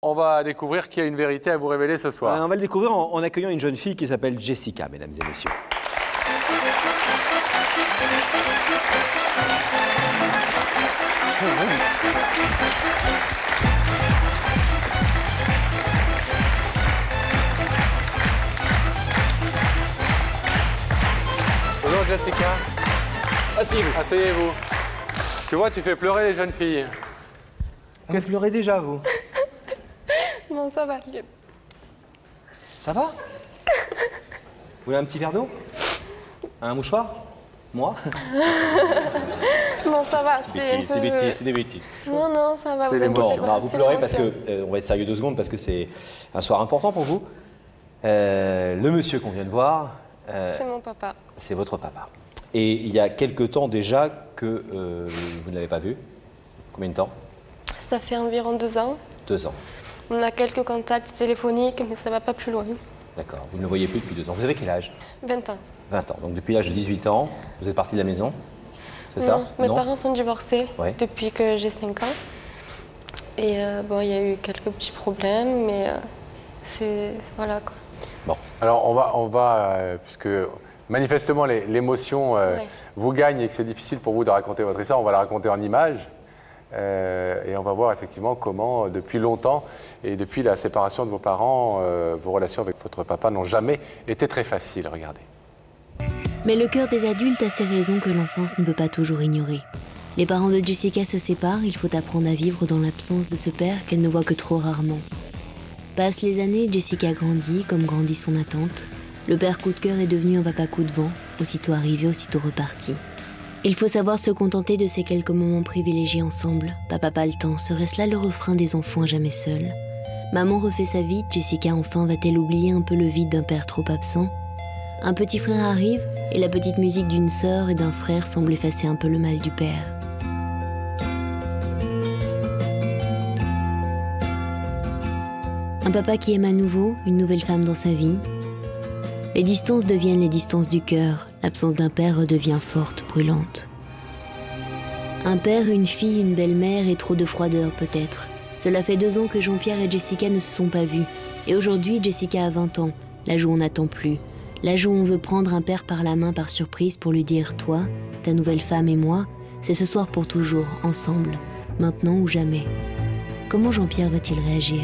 On va découvrir qu'il y a une vérité à vous révéler ce soir. On va le découvrir en accueillant une jeune fille qui s'appelle Jessica, mesdames et messieurs. Bonjour Jessica. Asseyez-vous. Asseyez-vous. Tu vois, tu fais pleurer les jeunes filles. Qu'est-ce que vous pleurez déjà, vous? Non, ça va. Ça va? Vous voulez un petit verre d'eau? Un mouchoir? Moi? Non, ça va. C'est des bêtises. Non, non, ça va. C'est l'émotion. Non, vous pleurez parce que, on va être sérieux 2 secondes, parce que c'est un soir important pour vous. Le monsieur qu'on vient de voir, c'est mon papa. c'est votre papa. Et il y a quelque temps déjà que vous ne l'avez pas vu. Combien de temps? Ça fait environ 2 ans. 2 ans. On a quelques contacts téléphoniques, mais ça va pas plus loin. D'accord. Vous ne le voyez plus depuis 2 ans. Vous avez quel âge? 20 ans. 20 ans. Donc depuis l'âge de 18 ans, vous êtes parti de la maison? C'est ça? Mes parents sont divorcés depuis que j'ai 5 ans. Et bon, il y a eu quelques petits problèmes, mais c'est... voilà quoi. Bon. Alors on va puisque manifestement l'émotion vous gagne et que c'est difficile pour vous de raconter votre histoire, on va la raconter en images. Et on va voir effectivement comment, depuis longtemps, et depuis la séparation de vos parents, vos relations avec votre papa n'ont jamais été très faciles. Regardez. Mais le cœur des adultes a ses raisons que l'enfance ne peut pas toujours ignorer. Les parents de Jessica se séparent, il faut apprendre à vivre dans l'absence de ce père qu'elle ne voit que trop rarement. Passent les années, Jessica grandit, comme grandit son attente. Le père coup de cœur est devenu un papa coup de vent, aussitôt arrivé, aussitôt reparti. Il faut savoir se contenter de ces quelques moments privilégiés ensemble. Papa pas le temps, serait-ce là le refrain des enfants à jamais seuls? Maman refait sa vie, Jessica enfin va-t-elle oublier un peu le vide d'un père trop absent? Un petit frère arrive, et la petite musique d'une sœur et d'un frère semble effacer un peu le mal du père. Un papa qui aime à nouveau, une nouvelle femme dans sa vie. Les distances deviennent les distances du cœur, l'absence d'un père redevient forte, brûlante. Un père, une fille, une belle-mère et trop de froideur peut-être. Cela fait 2 ans que Jean-Pierre et Jessica ne se sont pas vus. Et aujourd'hui, Jessica a 20 ans, l'âge où on n'attend plus. L'âge où on veut prendre un père par la main par surprise pour lui dire « Toi, ta nouvelle femme et moi, c'est ce soir pour toujours, ensemble, maintenant ou jamais ». Comment Jean-Pierre va-t-il réagir ?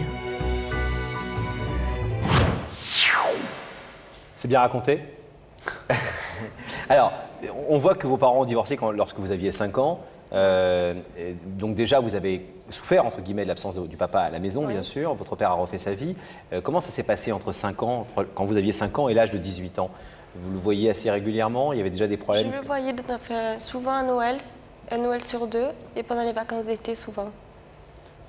C'est bien raconté. Alors, on voit que vos parents ont divorcé lorsque vous aviez 5 ans. Donc déjà, vous avez souffert, entre guillemets, de l'absence du papa à la maison, bien sûr. Votre père a refait sa vie. Comment ça s'est passé entre 5 ans, quand vous aviez 5 ans et l'âge de 18 ans? Vous le voyez assez régulièrement? Il y avait déjà des problèmes? Je le voyais souvent à Noël, un Noël sur 2, et pendant les vacances d'été souvent.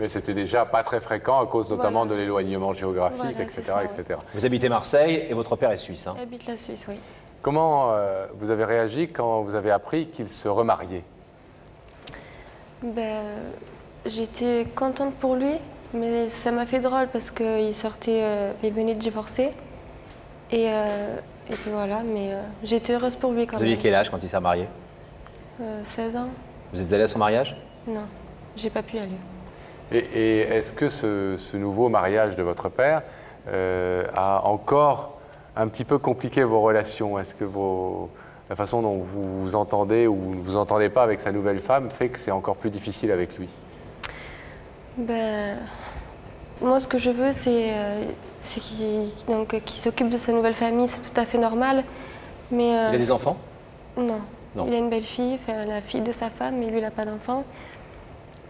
Mais c'était déjà pas très fréquent à cause notamment de l'éloignement géographique, etc., etc. Vous habitez Marseille et votre père est suisse, hein? Il habite la Suisse, oui. Comment vous avez réagi quand vous avez appris qu'il se remariait? Ben, j'étais contente pour lui, mais ça m'a fait drôle parce qu'il il venait de divorcer. Et puis voilà, mais j'étais heureuse pour lui quand même. Vous aviez quel âge quand il s'est marié? 16 ans. Vous êtes allé à son mariage? Non, j'ai pas pu y aller. Et est-ce que ce nouveau mariage de votre père a encore un petit peu compliqué vos relations? Est-ce que la façon dont vous vous entendez ou ne vous entendez pas avec sa nouvelle femme fait que c'est encore plus difficile avec lui? Ben, moi, ce que je veux, c'est qu'il s'occupe de sa nouvelle famille, c'est tout à fait normal. Mais, il a des enfants? Non. Non. Il a une belle fille, la fille de sa femme, mais lui, il n'a pas d'enfant.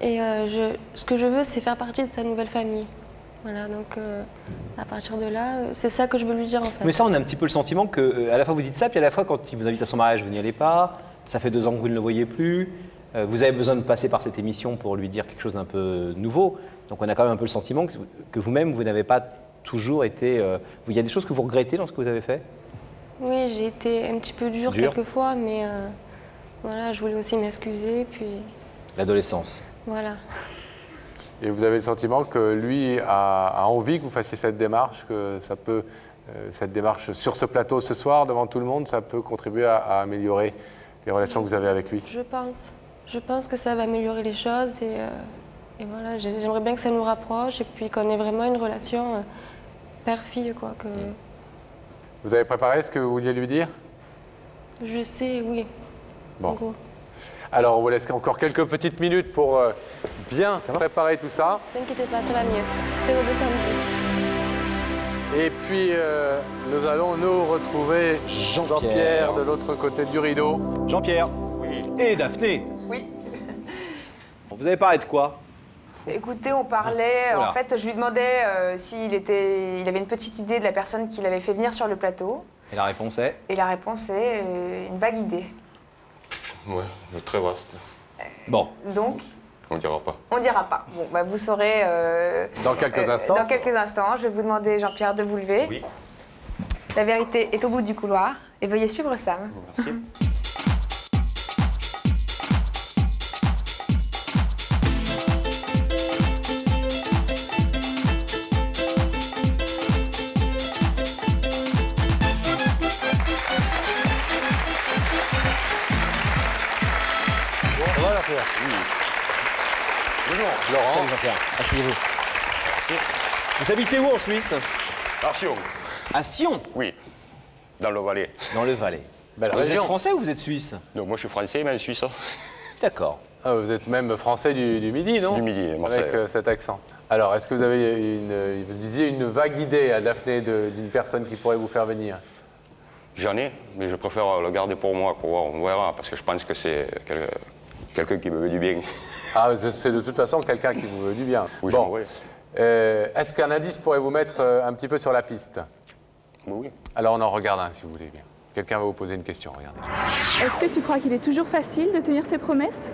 Et ce que je veux, c'est faire partie de sa nouvelle famille. Voilà, donc à partir de là, c'est ça que je veux lui dire en fait. Mais ça, on a un petit peu le sentiment que à la fois vous dites ça, puis à la fois quand il vous invite à son mariage, vous n'y allez pas. Ça fait 2 ans que vous ne le voyez plus. Vous avez besoin de passer par cette émission pour lui dire quelque chose d'un peu nouveau. Donc on a quand même un peu le sentiment que vous-même, vous n'avez pas toujours été... il y a des choses que vous regrettez dans ce que vous avez fait? Oui, j'ai été un petit peu dure quelquefois, mais voilà, je voulais aussi m'excuser, puis... L'adolescence. Voilà. Et vous avez le sentiment que lui a envie que vous fassiez cette démarche, que ça peut, cette démarche sur ce plateau ce soir, devant tout le monde, ça peut contribuer à améliorer les relations que vous avez avec lui? Je pense que ça va améliorer les choses et Et voilà, j'aimerais bien que ça nous rapproche et puis qu'on ait vraiment une relation père-fille, quoi. Que... Vous avez préparé ce que vous vouliez lui dire? Je sais, oui. Bon. En gros. Alors, on vous laisse encore quelques petites minutes pour bien préparer tout ça. Ne vous inquiétez pas, ça va mieux. C'est redescendu. Et puis, nous allons nous retrouver Jean-Pierre de l'autre côté du rideau. Jean-Pierre. Oui. Et Daphné. Oui. Vous avez parlé de quoi? Écoutez, on parlait, Voilà. en fait, je lui demandais s'il avait une petite idée de la personne qui l'avait fait venir sur le plateau. Et la réponse est? Et la réponse est une vague idée. Ouais, très vaste. Bon. Donc, On dira pas. on dira pas. Bon, bah, vous saurez... Dans quelques instants. Dans quelques instants, je vais vous demander, Jean-Pierre, de vous lever. Oui. La vérité est au bout du couloir. Et veuillez suivre Sam. Merci. Ça va, Jean-Pierre? Bonjour. Laurent. Salut Jean-Pierre. Asseyez-vous. Merci. Vous habitez où en Suisse? Attention. À Sion, Oui. Dans le Valais. dans le Valais. Belle Vous êtes région. français ou vous êtes suisse? Donc moi je suis français, mais suisse. D'accord. Ah, vous êtes même français du Midi, non? Du Midi, Marseille. Avec cet accent. Alors, est-ce que vous avez vous disiez une vague idée à Daphné d'une personne qui pourrait vous faire venir? J'en ai, mais je préfère le garder pour moi, pour voir, on verra, parce que je pense que c'est quelqu'un qui me veut du bien. Ah, c'est de toute façon quelqu'un qui vous veut du bien. Oui, Bon. oui. Est-ce qu'un indice pourrait vous mettre un petit peu sur la piste? Oui. Alors, on en regarde un, si vous voulez bien. Quelqu'un va vous poser une question, regardez. Est-ce que tu crois qu'il est toujours facile de tenir ses promesses?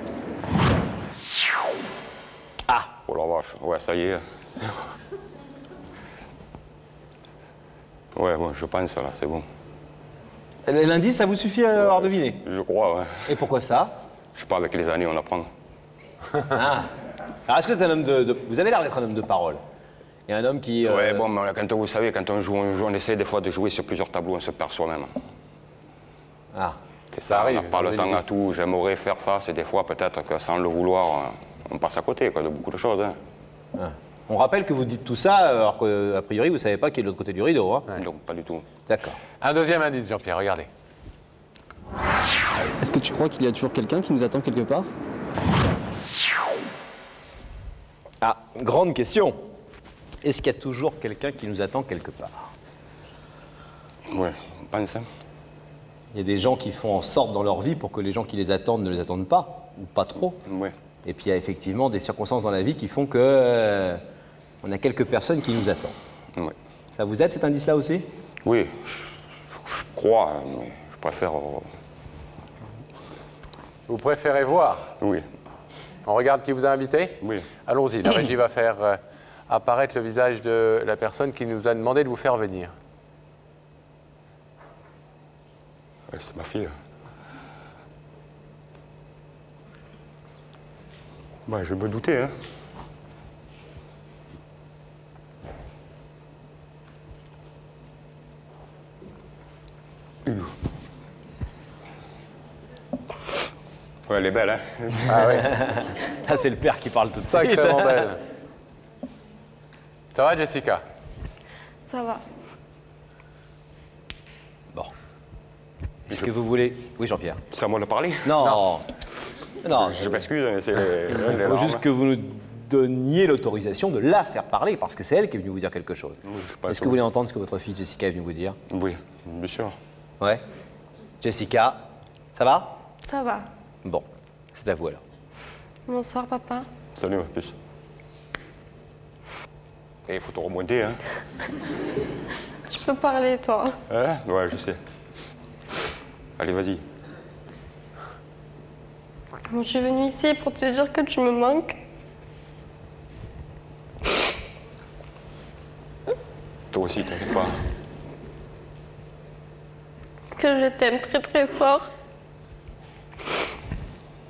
Oh la vache, ouais, ça y est. Ouais, bon, je pense, là, c'est bon. L'indice, ça vous suffit à avoir deviné? Je crois, ouais. Et pourquoi ça? Je sais pas, avec les années, on apprend. Ah. Alors, est-ce que vous êtes un homme Vous avez l'air d'être un homme de parole. Il y a un homme qui... Ouais, bon, mais quand vous savez, quand on joue, on essaie des fois de jouer sur plusieurs tableaux, on se perd soi-même. Ah. C'est Ça ça, arrive, on n'a pas dans le une temps vie. à tout. J'aimerais faire face et des fois, peut-être que sans le vouloir, on passe à côté quoi, de beaucoup de choses. Hein. Ah. On rappelle que vous dites tout ça alors qu'a priori, vous ne savez pas qui est de l'autre côté du rideau. Hein? Donc, pas du tout. D'accord. Un deuxième indice, Jean-Pierre, regardez. Est-ce que tu crois qu'il y a toujours quelqu'un qui nous attend quelque part? Ah, grande question. Est-ce qu'il y a toujours quelqu'un qui nous attend quelque part? Ouais, on pense. Hein. Il y a des gens qui font en sorte dans leur vie pour que les gens qui les attendent ne les attendent pas, ou pas trop. Ouais. Et puis il y a effectivement des circonstances dans la vie qui font que on a quelques personnes qui nous attendent. Ouais. Ça vous aide cet indice-là aussi? Oui, je crois, hein, mais je préfère. Vous préférez voir? Oui, On regarde qui vous a invité? oui. Allons-y, la régie va faire apparaître le visage de la personne qui nous a demandé de vous faire venir. Ouais, c'est ma fille. Bah, je me doutais, hein. Ouais, elle est belle, hein. Ah oui, Ah, c'est le père qui parle tout de suite. sacrément belle. Ça va, Jessica? Ça va. Bon. Est-ce que vous voulez... Oui, Jean-Pierre. C'est à moi de parler. Non. Non, Je m'excuse, mais c'est il faut juste que vous nous donniez l'autorisation de la faire parler, parce que c'est elle qui est venue vous dire quelque chose. Est-ce que vous voulez entendre ce que votre fille Jessica est venue vous dire? Oui, bien sûr. Ouais. Jessica, ça va? Ça va. Bon, c'est à vous alors. Bonsoir, papa. Salut, ma puce. Et il faut te remonter, hein. Tu peux parler, toi. Hein? Ouais, je sais. Allez, vas-y. Bon, je suis venue ici pour te dire que tu me manques. Toi aussi, t'inquiète pas. Que je t'aime très très fort.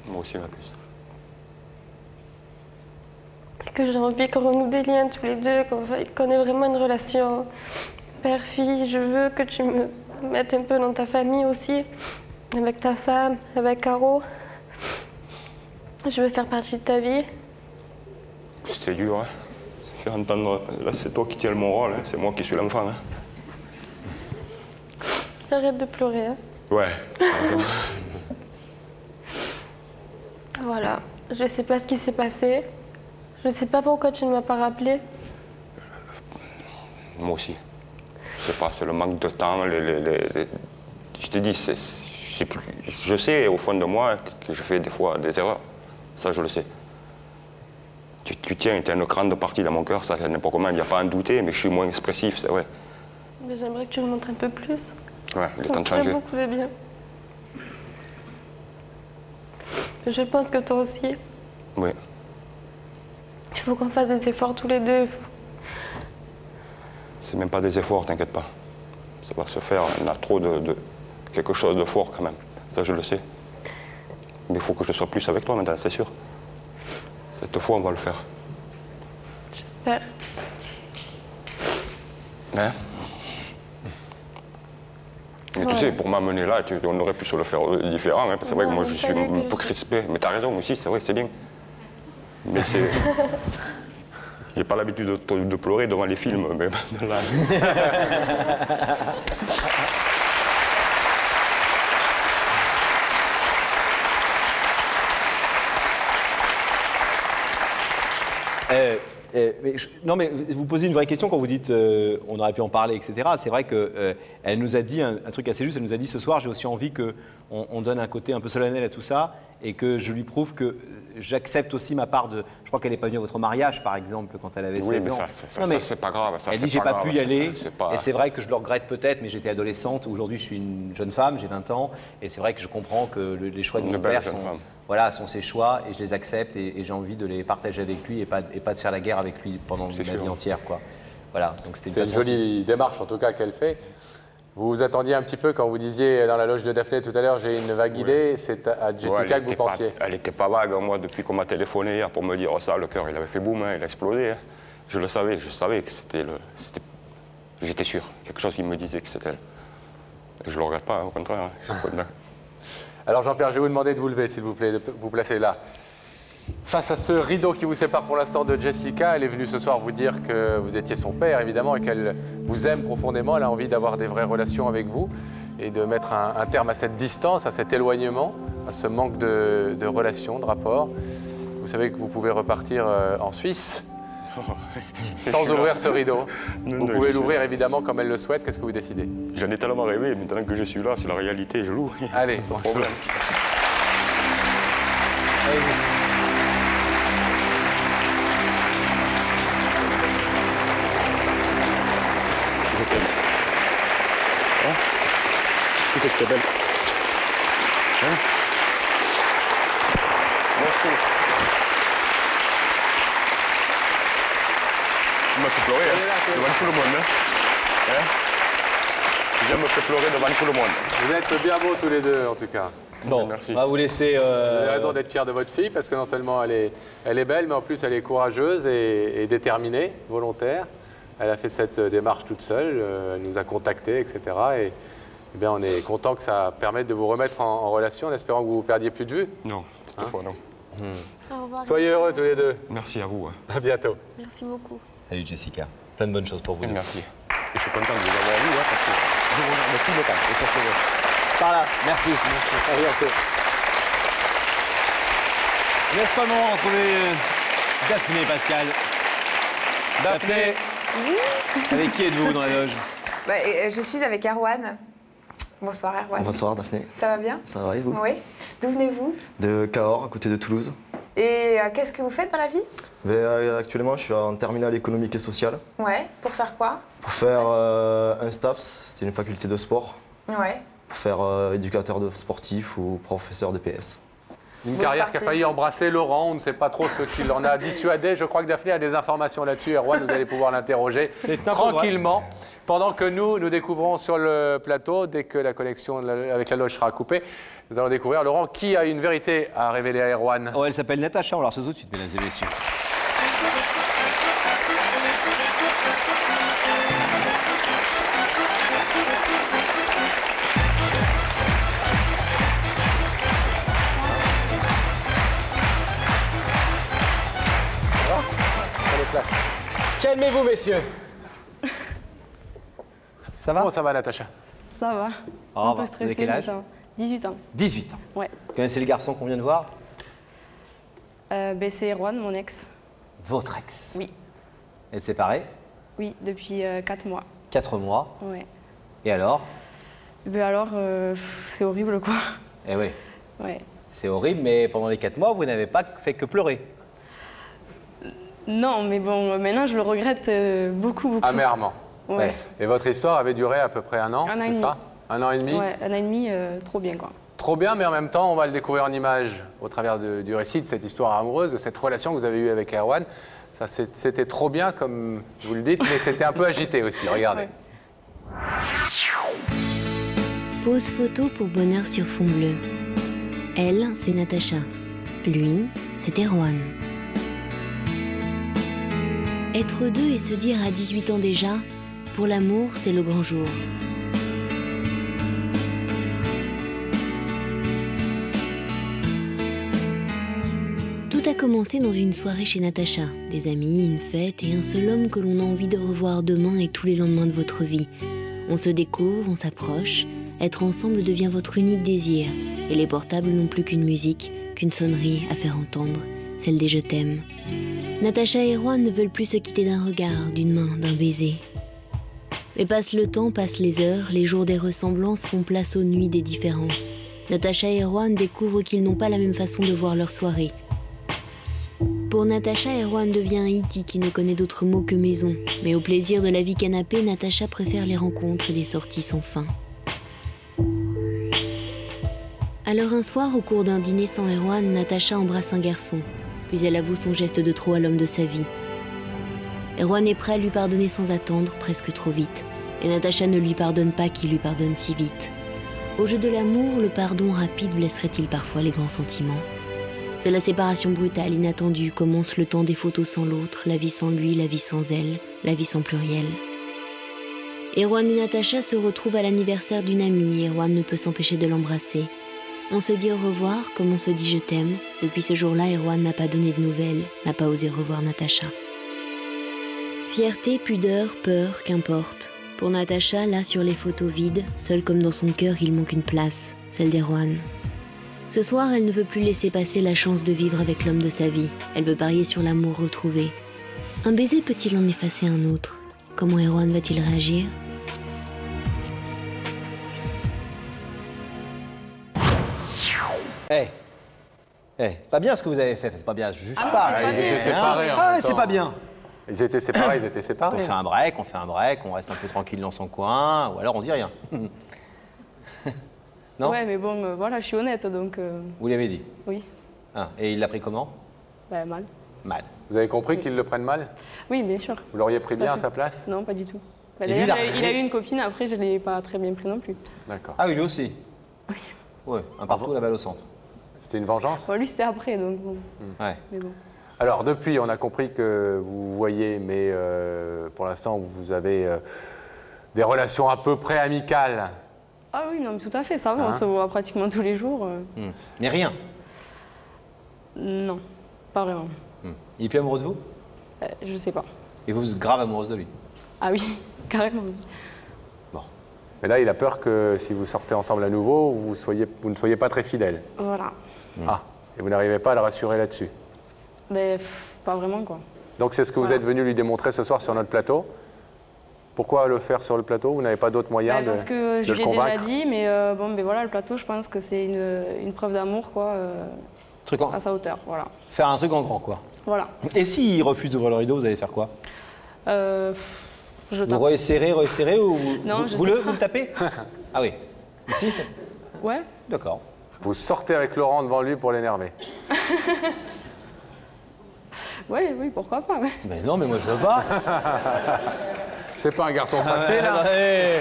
Moi aussi, ma puce. Que j'ai envie qu'on renoue des liens tous les deux, qu'on ait vraiment une relation père-fille. Je veux que tu me mettes un peu dans ta famille aussi, avec ta femme, avec Caro. Je veux faire partie de ta vie. C'était dur, hein. Faire entendre, là c'est toi qui tiens le mon rôle, hein. C'est moi qui suis l'enfant. Hein. Arrête de pleurer. Hein. Ouais. Voilà, je sais pas ce qui s'est passé. Je sais pas pourquoi tu ne m'as pas rappelé. Moi aussi. Je sais pas, c'est le manque de temps. Je t'ai dit, je sais au fond de moi que je fais des fois des erreurs. Ça, je le sais. Tu tiens, tu as une grande partie dans mon cœur, ça, n'importe comment, il n'y a pas à en douter, mais je suis moins expressif, c'est vrai. Mais j'aimerais que tu le montres un peu plus. Ouais, il est Ça temps me de ferait changer. beaucoup de bien. Je pense que toi aussi. Oui. Il faut qu'on fasse des efforts tous les deux. C'est même pas des efforts, t'inquiète pas. Ça va se faire, on a trop de quelque chose de fort quand même. Ça, je le sais. Mais il faut que je sois plus avec toi maintenant, c'est sûr. Cette fois, on va le faire. J'espère. Hein? Mais tu sais, pour m'amener là, on aurait pu se le faire différent. Hein, c'est vrai que moi, je suis un peu crispé. Mais t'as raison aussi, c'est vrai, c'est bien. Mais c'est... J'ai pas l'habitude de pleurer devant les films, mais là... Non, mais vous posez une vraie question quand vous dites on aurait pu en parler, etc. C'est vrai qu'elle nous a dit un truc assez juste. Elle nous a dit ce soir, j'ai aussi envie qu'on donne un côté un peu solennel à tout ça et que je lui prouve que j'accepte aussi ma part de. Je crois qu'elle n'est pas venue à votre mariage, par exemple, quand elle avait 16 ans. Oui, mais ça c'est pas grave. Ça, elle dit j'ai pas pu y aller. Pas... Et c'est vrai que je le regrette peut-être, mais j'étais adolescente. Aujourd'hui, je suis une jeune femme, j'ai 20 ans. Et c'est vrai que je comprends que les choix de mon père sont ses choix et je les accepte et j'ai envie de les partager avec lui et pas de faire la guerre avec lui pendant ma vie entière, quoi. Voilà, donc c'est une jolie démarche en tout cas qu'elle fait. Vous vous attendiez un petit peu quand vous disiez dans la loge de Daphné tout à l'heure, j'ai une vague idée, c'est à Jessica que vous pensiez. Elle n'était pas vague, moi, depuis qu'on m'a téléphoné hier pour me dire ça, le cœur, il avait fait boum, hein, il a explosé. Hein. Je le savais, je savais que c'était j'étais sûr, quelque chose qui me disait que c'était elle. Et je ne le regrette pas, hein, au contraire. Hein, je suis content. Alors Jean-Pierre, je vais vous demander de vous lever, s'il vous plaît, de vous placer là. Face à ce rideau qui vous sépare pour l'instant de Jessica, elle est venue ce soir vous dire que vous étiez son père, évidemment, et qu'elle vous aime profondément. Elle a envie d'avoir des vraies relations avec vous et de mettre un terme à cette distance, à cet éloignement, à ce manque de relations, de rapports. Vous savez que vous pouvez repartir en Suisse sans ouvrir ce rideau. Vous pouvez l'ouvrir évidemment comme elle le souhaite. Qu'est-ce que vous décidez? J'en ai tellement rêvé, maintenant que je suis là, c'est la réalité, je loue. Allez, pas de problème. Je t'aime. Hein? Tu sais que t'es belle. Hein? Merci. Tu m'as fait pleurer, hein, devant tout le monde. Hein? Je me fais pleurer devant tout le monde. Vous êtes bien beaux tous les deux, en tout cas. Bon, merci. On va vous laisser... Vous avez raison d'être fier de votre fille, parce que non seulement elle est belle, mais en plus elle est courageuse et déterminée, volontaire. Elle a fait cette démarche toute seule, elle nous a contactés, etc. Et eh bien, on est content que ça permette de vous remettre en relation, en espérant que vous ne perdiez plus de vue. Non, cette fois, non. Au revoir. Soyez heureux tous les deux. Merci à vous. Hein. À bientôt. Merci beaucoup. Salut Jessica, plein de bonnes choses pour vous. Merci. Et je suis content de vous avoir vu, hein, parce que je vous regarde tout le temps. Et ça se voit. Par là, merci. À bientôt. N'est-ce pas le moment de retrouver Daphné et Pascal? Daphné, avec qui êtes-vous dans la loge? Je suis avec Erwan. Bonsoir Erwan. Bonsoir Daphné. Ça va bien? Ça va et vous? Oui. D'où venez-vous? De Cahors, à côté de Toulouse. Et qu'est-ce que vous faites dans la vie? Actuellement, je suis en terminale économique et sociale. Ouais. Pour faire quoi? Pour faire un STAPS, c'était une faculté de sport. Ouais. Pour faire éducateur de sportif ou professeur de PS. Une carrière qui a failli embrasser Laurent, on ne sait pas trop ce qui l'en a dissuadé. Je crois que Daphné a des informations là-dessus. Erwan, vous allez pouvoir l'interroger tranquillement. Pendant que nous découvrons sur le plateau, dès que la connexion avec la loge sera coupée, nous allons découvrir, Laurent, qui a une vérité à révéler à Erwan. Oh, elle s'appelle Natacha, on la reçoit tout de suite, mesdames et messieurs. vous, messieurs. Ça va? Comment ça va, Natacha? Ça va. Oh, Un peu vous avez stressée, quel mais âge? ça va. 18 ans. 18 ans. Ouais. Vous connaissez le garçon qu'on vient de voir? C'est Erwan, mon ex. Votre ex? Oui. Elle est séparée? Oui, depuis 4 mois. 4 mois. Ouais. Et alors? Ben alors, c'est horrible, quoi. Eh oui. Ouais. C'est horrible, mais pendant les 4 mois, vous n'avez pas fait que pleurer. Non, mais bon, maintenant, je le regrette beaucoup, beaucoup. Amèrement. Ouais. Et votre histoire avait duré à peu près 1 an, Un an et c'est demi. ça? 1 an et demi? Ouais, 1 an et demi, trop bien, quoi. Trop bien, mais en même temps, on va le découvrir en images au travers du récit de cette histoire amoureuse, de cette relation que vous avez eue avec Erwan. Ça, c'était trop bien, comme vous le dites, mais c'était un peu agité aussi. Regardez. Ouais. Pose photo pour bonheur sur fond bleu. Elle, c'est Natacha. Lui, c'est Erwan. Être deux et se dire à 18 ans déjà, pour l'amour, c'est le grand jour. Tout a commencé dans une soirée chez Natacha. Des amis, une fête et un seul homme que l'on a envie de revoir demain et tous les lendemains de votre vie. On se découvre, on s'approche. Être ensemble devient votre unique désir. Et les portables n'ont plus qu'une musique, qu'une sonnerie à faire entendre, celle des « je t'aime ». Natacha et Erwan ne veulent plus se quitter d'un regard, d'une main, d'un baiser. Mais passe le temps, passent les heures, les jours des ressemblances font place aux nuits des différences. Natacha et Erwan découvrent qu'ils n'ont pas la même façon de voir leur soirée. Pour Natacha, Erwan devient un E.T. qui ne connaît d'autre mot que maison. Mais au plaisir de la vie canapé, Natacha préfère les rencontres et les sorties sans fin. Alors un soir, au cours d'un dîner sans Erwan, Natacha embrasse un garçon. Puis elle avoue son geste de trop à l'homme de sa vie. Erwan est prêt à lui pardonner sans attendre, presque trop vite. Et Natacha ne lui pardonne pas qu'il lui pardonne si vite. Au jeu de l'amour, le pardon rapide blesserait-il parfois les grands sentiments? C'est la séparation brutale, inattendue, commence le temps des photos sans l'autre, la vie sans lui, la vie sans elle, la vie sans pluriel. Erwan et Natacha se retrouvent à l'anniversaire d'une amie, Erwan ne peut s'empêcher de l'embrasser. On se dit au revoir, comme on se dit je t'aime. Depuis ce jour-là, Erwan n'a pas donné de nouvelles, n'a pas osé revoir Natacha. Fierté, pudeur, peur, qu'importe. Pour Natacha, là sur les photos vides, seule comme dans son cœur, il manque une place, celle d'Erwan. Ce soir, elle ne veut plus laisser passer la chance de vivre avec l'homme de sa vie. Elle veut parier sur l'amour retrouvé. Un baiser peut-il en effacer un autre? Comment Erwan va-t-il réagir? C'est pas bien ce que vous avez fait, c'est pas bien, juste pas. Ils étaient séparés. C'est pas bien. Ils étaient séparés, ils étaient séparés. On fait un break, on reste un peu tranquille dans son coin, ou alors on dit rien. Non? Ouais, mais bon, voilà, je suis honnête, donc... Vous l'avez dit? Oui. Ah, et il l'a pris comment? Bah, mal. Mal. Vous avez compris qu'ils le prennent mal? Oui, bien sûr. Vous l'auriez pris Tout à bien à fait. sa place? Non, pas du tout. Bah, Et lui, d'ailleurs, il a- il a eu une copine, après, je ne l'ai pas très bien pris non plus. D'accord. Ah oui, lui aussi? Oui. Ouais, un partout, la balle au centre. C'était une vengeance? Bon, lui, c'était après, donc bon. Ouais. Mais bon. Alors, depuis, on a compris que vous voyez, mais pour l'instant, vous avez des relations à peu près amicales. Ah oui, non, mais tout à fait, ça va, on Hein? se voit pratiquement tous les jours. Mais rien. Non, pas vraiment. Il est plus amoureux de vous? Je sais pas. Et vous êtes grave amoureuse de lui? Ah oui, carrément. Bon. Mais là, il a peur que si vous sortez ensemble à nouveau, vous ne soyez pas très fidèles. Voilà. Ah, et vous n'arrivez pas à le rassurer là-dessus. Mais pas vraiment, quoi. Donc c'est ce que vous êtes venu lui démontrer ce soir sur notre plateau. Pourquoi le faire sur le plateau? Vous n'avez pas d'autre moyen Parce que de je le lui ai déjà convaincre? dit, mais bon, ben voilà, le plateau, je pense que c'est une preuve d'amour, quoi, Truc en... à sa hauteur, voilà. Faire un truc en grand, quoi. Voilà. Et s'il refuse d'ouvrir le rideau, vous allez faire quoi? Je Vous tape. resserrez ou Non, je vous sais le, pas. vous le tapez? Ah oui. Ici? Ouais. D'accord. Vous sortez avec Laurent devant lui pour l'énerver. Ouais, oui, pourquoi pas, ouais. Mais non, mais moi je veux pas. C'est pas un garçon facile, là. Ouais.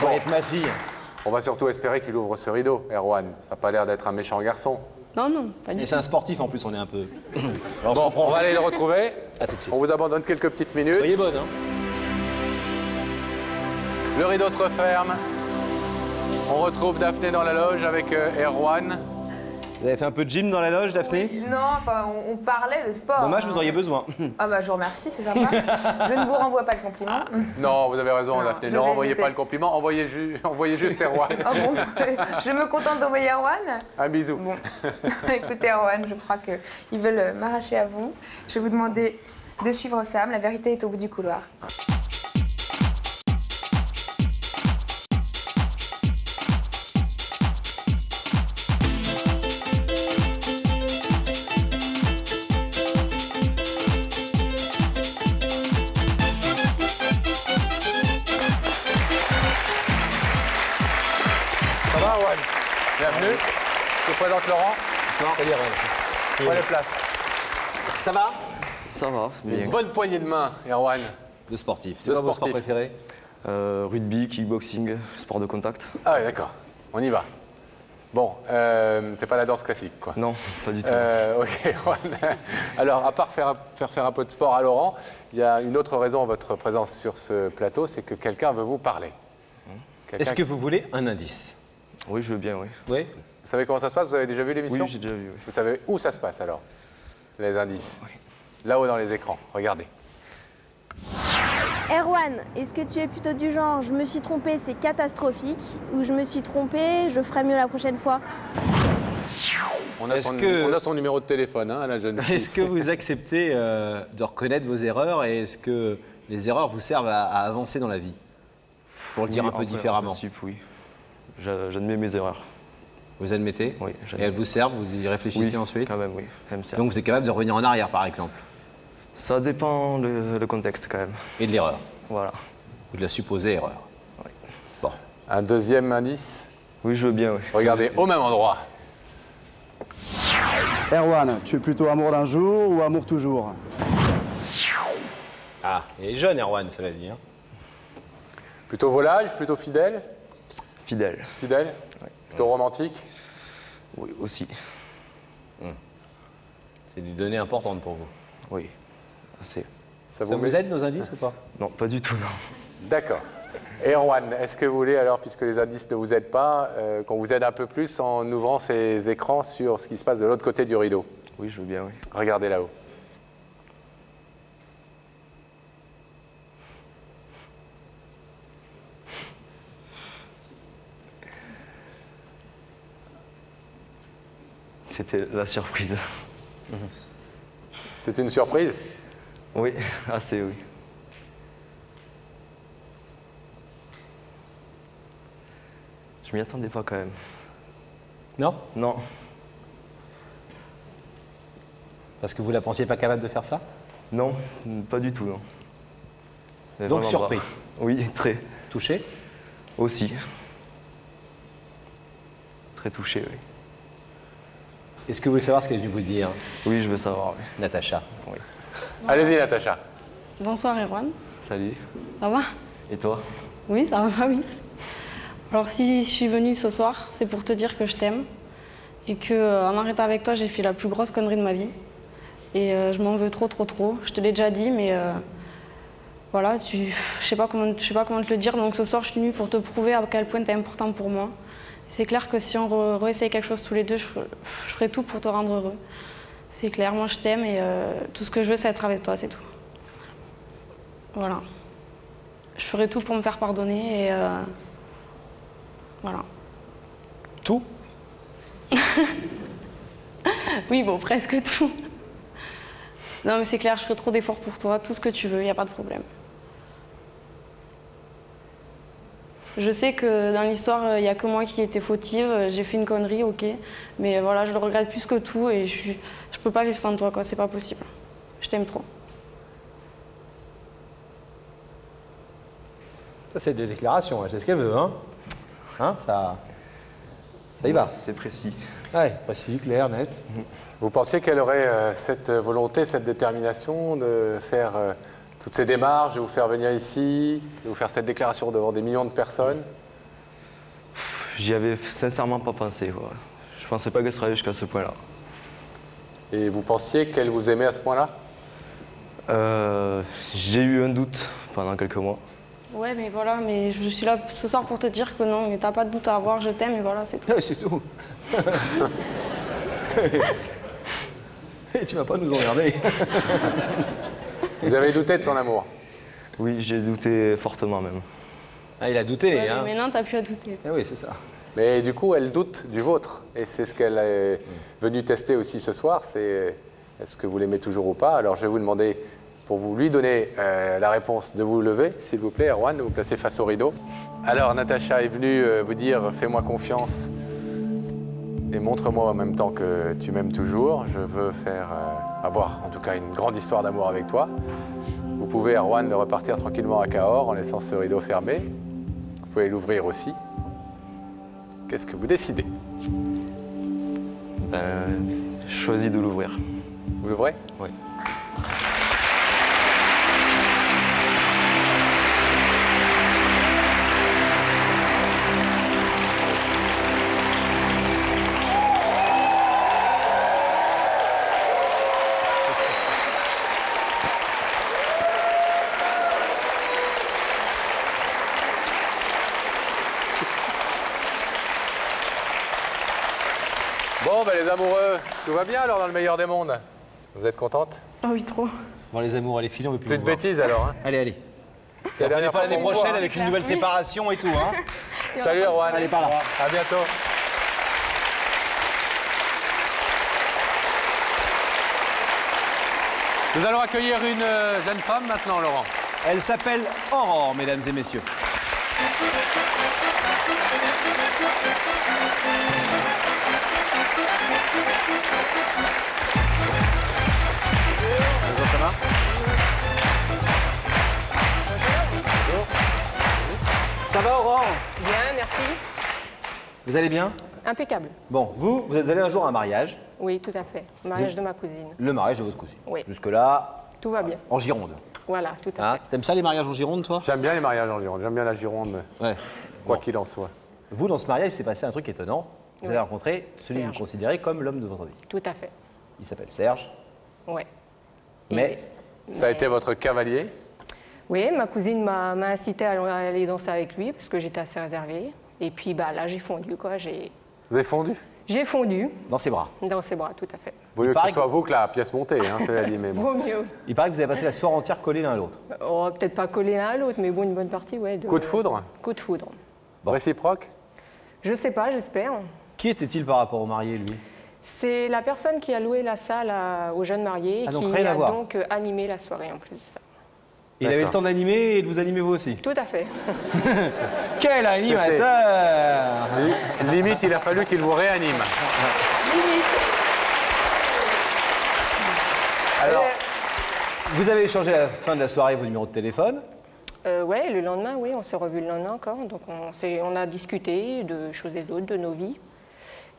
Bon, avec ma fille. On va surtout espérer qu'il ouvre ce rideau, Erwan. Ça n'a pas l'air d'être un méchant garçon. Non, non, pas du Et tout. c'est un sportif en plus, on est un peu. Alors, Bon, on va aller le retrouver. À tout de suite. On vous abandonne quelques petites minutes. Soyez bonne, hein. Le rideau se referme. On retrouve Daphné dans la loge avec Erwan. Vous avez fait un peu de gym dans la loge, Daphné? Oui, non, enfin, on parlait de sport. Dommage, vous auriez besoin. Ah bah je vous remercie, c'est sympa. Je ne vous renvoie pas le compliment. Non, vous avez raison, Daphné. Ne renvoyez pas le compliment, envoyez juste Erwan. Ah bon, je me contente d'envoyer Erwan. Un bisou. Bon, écoutez Erwan, je crois qu'ils veulent m'arracher à vous. Je vais vous demander de suivre Sam, la vérité est au bout du couloir. Bienvenue. Je te présente Laurent. Salut, Erwan. Prenez place. Ça va? Ça va, bien. Une bonne poignée de main, Erwan. De sportif. C'est quoi votre sport préféré? Rugby, kickboxing, sport de contact. Ah oui, d'accord. On y va. Bon, c'est pas la danse classique, quoi. Non, pas du tout. Ok, Erwan. Alors, à part faire un peu de sport à Laurent, il y a une autre raison à votre présence sur ce plateau, c'est que quelqu'un veut vous parler. Est-ce que vous voulez un indice? Oui, je veux bien, oui. Oui. Vous savez comment ça se passe? Vous avez déjà vu l'émission? Oui, j'ai déjà vu, oui. Vous savez où ça se passe, alors? Les indices. Oui. Là-haut dans les écrans, regardez. Erwan, est-ce que tu es plutôt du genre je me suis trompé, c'est catastrophique, ou je me suis trompé, je ferai mieux la prochaine fois? On a son numéro de téléphone, hein, la jeune fille. Est-ce que vous acceptez de reconnaître vos erreurs et est-ce que les erreurs vous servent à avancer dans la vie? Pour le dire un peu différemment. En principe, oui. J'admets mes erreurs. Vous admettez? Oui. Et elles vous servent? Vous y réfléchissez ensuite? Quand même, oui. Elles me servent. Donc vous êtes capable de revenir en arrière, par exemple? Ça dépend le contexte, quand même. Et de l'erreur? Voilà. Ou de la supposée erreur? Oui. Bon. Un deuxième indice? Oui, je veux bien, oui. Regardez, au même endroit. Erwan, tu es plutôt amour d'un jour ou amour toujours? Ah, il est jeune, Erwan, cela dit. Hein. Plutôt volage, plutôt fidèle? Fidèle. Fidèle? Oui. Plutôt romantique? Oui, aussi. C'est des données importantes pour vous? Oui, assez. Ça vous aide nos indices ou pas? Non, pas du tout, non. D'accord. Erwan, est-ce que vous voulez, alors, puisque les indices ne vous aident pas, qu'on vous aide un peu plus en ouvrant ces écrans sur ce qui se passe de l'autre côté du rideau? Oui, je veux bien, oui. Regardez là-haut. C'était la surprise. C'est une surprise? Oui, assez, oui. Je m'y attendais pas quand même. Non? Non. Parce que vous la pensiez pas capable de faire ça? Non, pas du tout, non. Mais donc surpris? Pas. Oui, très. Touché? Aussi. Très touché, oui. Est-ce que vous voulez savoir ce qu'elle est venue vous dire? Oui, je veux savoir. Oui. Natacha. Oui. Allez-y, Natacha. Bonsoir, Erwan. Salut. Ça va? Et toi? Oui, ça va, oui. Alors, si je suis venue ce soir, c'est pour te dire que je t'aime et qu'en arrêtant avec toi, j'ai fait la plus grosse connerie de ma vie. Et je m'en veux trop, trop, trop. Je te l'ai déjà dit, mais voilà, je sais pas comment te le dire. Donc ce soir, je suis venue pour te prouver à quel point tu es important pour moi. C'est clair que si on réessaye quelque chose tous les deux, je ferai tout pour te rendre heureux. C'est clair, moi je t'aime et tout ce que je veux, c'est être avec toi, c'est tout. Voilà. Je ferai tout pour me faire pardonner et voilà. Tout? Oui, bon, presque tout. Non, mais c'est clair, je ferai trop d'efforts pour toi, tout ce que tu veux, il n'y a pas de problème. Je sais que dans l'histoire, il n'y a que moi qui étais fautive, j'ai fait une connerie, ok, mais voilà, je le regrette plus que tout et je peux pas vivre sans toi, quoi, c'est pas possible. Je t'aime trop. Ça, c'est des déclarations, c'est ce qu'elle veut, hein? Hein, ça y va. C'est précis. Ouais, précis, clair, net. Vous pensiez qu'elle aurait cette volonté, cette détermination de faire toutes ces démarches, de vous faire venir ici, de vous faire cette déclaration devant des millions de personnes? J'y avais sincèrement pas pensé. Quoi. Je pensais pas qu'elle serait jusqu'à ce point-là. Et vous pensiez qu'elle vous aimait à ce point-là? J'ai eu un doute pendant quelques mois. Ouais, mais voilà, mais je suis là ce soir pour te dire que non, mais t'as pas de doute à avoir, je t'aime et voilà, c'est tout. C'est tout. Et tu vas pas nous emmerder. Vous avez douté de son amour? Oui, j'ai douté fortement même. Ah, il a douté, Ouais, hein. mais non, t'as plus à douter. Ah oui, c'est ça. Mais du coup, elle doute du vôtre. Et c'est ce qu'elle est venue tester aussi ce soir, c'est est-ce que vous l'aimez toujours ou pas? Alors je vais vous demander, pour vous lui donner la réponse, de vous lever, s'il vous plaît, Erwan, de vous placer face au rideau. Alors Natacha est venue vous dire, fais-moi confiance et montre-moi en même temps que tu m'aimes toujours. Je veux faire avoir en tout cas une grande histoire d'amour avec toi. Vous pouvez, Erwan, repartir tranquillement à Cahors en laissant ce rideau fermé. Vous pouvez l'ouvrir aussi. Qu'est-ce que vous décidez? Je choisis de l'ouvrir. Vous l'ouvrez? Oui. Bon, ben les amoureux, tout va bien alors dans le meilleur des mondes? Vous êtes contente? Ah oui, trop. Bon, les amours, allez, filez, on veut plus Plus vous de voir. bêtises alors, hein? Allez, allez. C'est la Revenez dernière pas fois l'année qu'on vous prochaine voit. avec une nouvelle séparation et tout, hein. Salut Erwan. Allez, par là. À bientôt. Nous allons accueillir une jeune femme maintenant, Laurent. Elle s'appelle Aurore, mesdames et messieurs. Bonjour, ça va? Ça va, Aurore? Bien, merci. Vous allez bien? Impeccable. Bon, vous êtes allé un jour à un mariage. Oui, tout à fait. Mariage de ma cousine. Le mariage de votre cousine. Oui. Jusque-là, Tout va bien. en Gironde. Voilà, tout à Hein? T'aimes ça les mariages en Gironde, toi? J'aime bien les mariages en Gironde, j'aime bien la Gironde, Ouais. quoi qu'il en soit. Vous, dans ce mariage, il s'est passé un truc étonnant. Vous Oui. avez rencontré celui que vous Serge. considérez comme l'homme de votre vie. fait. Tout à fait. Il s'appelle Serge. Ouais. Mais Ça a été votre cavalier? Oui, ma cousine m'a incité à aller danser avec lui parce que j'étais assez réservée. Et puis bah, là, j'ai fondu, quoi. Vous avez fondu? J'ai fondu dans ses bras. dans ses bras, tout à fait. Vaut mieux que paraît ce soit vous que la pièce montée, hein, cela dit, mais bon. Vaut mieux. Il paraît que vous avez passé la soirée entière collés l'un à l'autre. Oh, peut-être pas collé l'un à l'autre, mais bon, une bonne partie, ouais. Coup de foudre? Coup de foudre. Réciproque? Je sais pas, j'espère. Qui était-il par rapport au marié, lui? C'est la personne qui a loué la salle aux jeunes mariés et Ah, donc qui rien à a voir. donc animé la soirée en plus de ça. Il avait le temps d'animer et de vous animer vous aussi. Tout à fait. Quel animateur! Limite, il a fallu qu'il vous réanime. Alors, Vous avez échangé à la fin de la soirée vos numéros de téléphone. Ouais, le lendemain, oui, on s'est revus le lendemain encore. Donc on a discuté de choses et d'autres, de nos vies.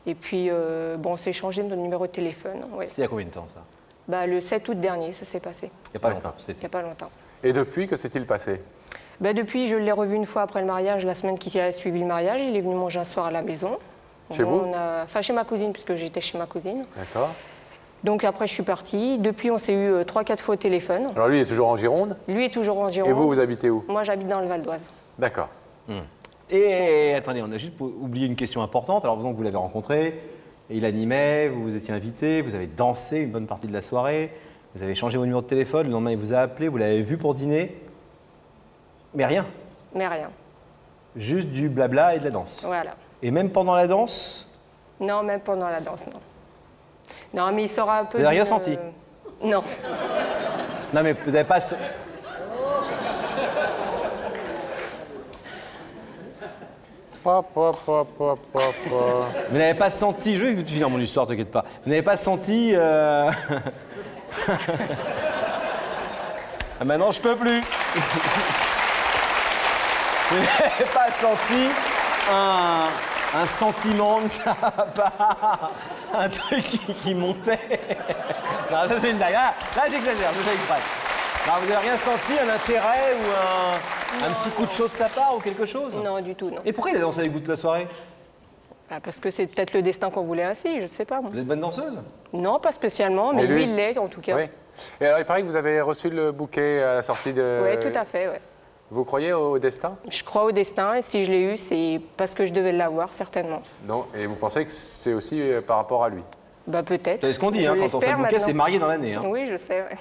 Et puis, bon, on s'est échangé nos numéros de téléphone. Ouais. C'était il y a combien de temps, ça? Bah, le 7 août dernier, ça s'est passé. Il n'y a pas longtemps, c'était. Il n'y a pas longtemps. et depuis, que s'est-il passé? Bah, depuis, je l'ai revu une fois après le mariage, la semaine qui a suivi le mariage. Il est venu manger un soir à la maison. Chez vous? Enfin, chez ma cousine, puisque j'étais chez ma cousine. D'accord. Donc après, je suis partie. Depuis, on s'est eu 3-4 fois au téléphone. Alors lui, il est toujours en Gironde? Lui est toujours en Gironde. Et vous, vous habitez où? Moi, j'habite dans le Val d'Oise. D'accord. Et attendez, on a juste oublié une question importante. Alors, donc, vous l'avez rencontré, et il animait, vous vous étiez invité, vous avez dansé une bonne partie de la soirée, vous avez changé vos numéros de téléphone, le lendemain, il vous a appelé, vous l'avez vu pour dîner, mais rien. Mais rien. Juste du blabla et de la danse. Voilà. Et même pendant la danse, Non, même pendant la danse, non. Non, mais il sera un peu... Vous n'avez rien d'une, senti? Non. non mais vous n'avez pas... Vous n'avez pas senti, je vais finir mon histoire, t'inquiète pas. Vous n'avez pas senti... Ah maintenant je peux plus. Vous n'avez pas senti un sentiment de sa part, un truc qui montait. Non, ça c'est une blague. Là j'exagère, je fais exprès. Non, vous n'avez rien senti, un intérêt ou un petit coup de chaud de sa part ou quelque chose? Non, du tout, non. Et pourquoi il a dansé avec vous toute la soirée? Bah, parce que c'est peut-être le destin qu'on voulait ainsi, je ne sais pas. Moi. Vous êtes bonne danseuse? Non, pas spécialement, mais Et lui lui, il l'est en tout cas. Oui. Et alors, il paraît que vous avez reçu le bouquet à la sortie de... Oui, tout à fait, ouais. Vous croyez au destin? Je crois au destin et si je l'ai eu, c'est parce que je devais l'avoir, certainement. Non. Et vous pensez que c'est aussi par rapport à lui? Bah peut-être. C'est ce qu'on dit, hein, quand on fait le bouquet, c'est marié dans l'année. Hein. Oui, je sais. Ouais.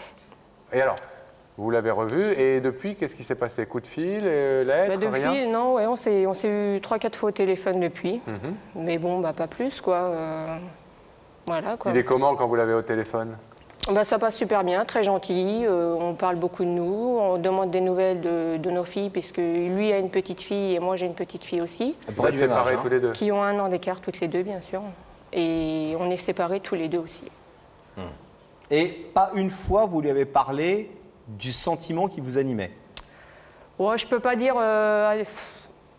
Et alors, vous l'avez revu, et depuis, qu'est-ce qui s'est passé? Coup de fil, lettre, Depuis, rien? non, ouais, on s'est eu 3-4 fois au téléphone depuis. Mais bon, bah pas plus, quoi. Voilà, quoi. Il est comment quand vous l'avez au téléphone? Bah, ça passe super bien, très gentil. On parle beaucoup de nous, on demande des nouvelles de nos filles, puisque lui a une petite fille et moi j'ai une petite fille aussi. Vous êtes séparés tous les deux? Qui ont 1 an d'écart toutes les deux, bien sûr. Et on est séparés tous les deux aussi. Et pas une fois vous lui avez parlé du sentiment qui vous animait? Ouais, je peux pas dire...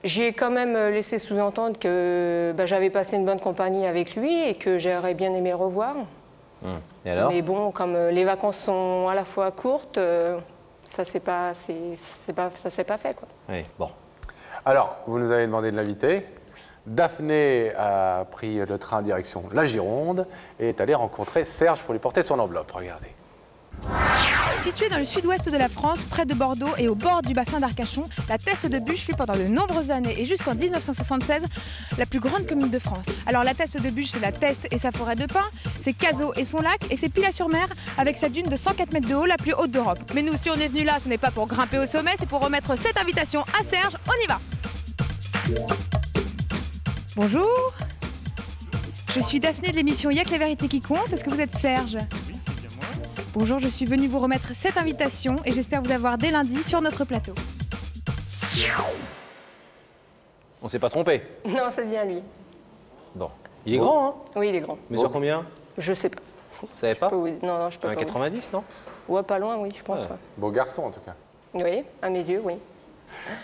j'ai quand même laissé sous-entendre que bah, j'avais passé une bonne compagnie avec lui et que j'aurais bien aimé le revoir. Et alors? Mais bon, comme les vacances sont à la fois courtes, ça s'est pas fait, quoi. Oui, bon. Alors, vous nous avez demandé de l'inviter. Daphné a pris le train direction la Gironde et est allée rencontrer Serge pour lui porter son enveloppe. Regardez. Située dans le sud-ouest de la France, près de Bordeaux et au bord du bassin d'Arcachon, la Teste de Buch fut pendant de nombreuses années et jusqu'en 1976 la plus grande commune de France. Alors la Teste de Buch, c'est la Teste et sa forêt de pins, c'est Cazaux et son lac, et c'est Pilat-sur-Mer avec sa dune de 104 mètres de haut, la plus haute d'Europe. Mais nous, si on est venu là, ce n'est pas pour grimper au sommet, c'est pour remettre cette invitation à Serge. On y va! Bonjour, je suis Daphné de l'émission Y'a que la vérité qui compte. Est-ce que vous êtes Serge? Oui, c'est bien moi. Bonjour, je suis venue vous remettre cette invitation et j'espère vous avoir dès lundi sur notre plateau. On s'est pas trompé? Non, c'est bien lui. Bon. Il est grand, hein? Oui, il est grand. Mesure combien? Je sais pas. Vous savez pas? Non, je peux pas. 1,90, non? Ouais, pas loin, oui, je pense. Ouais. Beau garçon, en tout cas. Oui, à mes yeux, oui.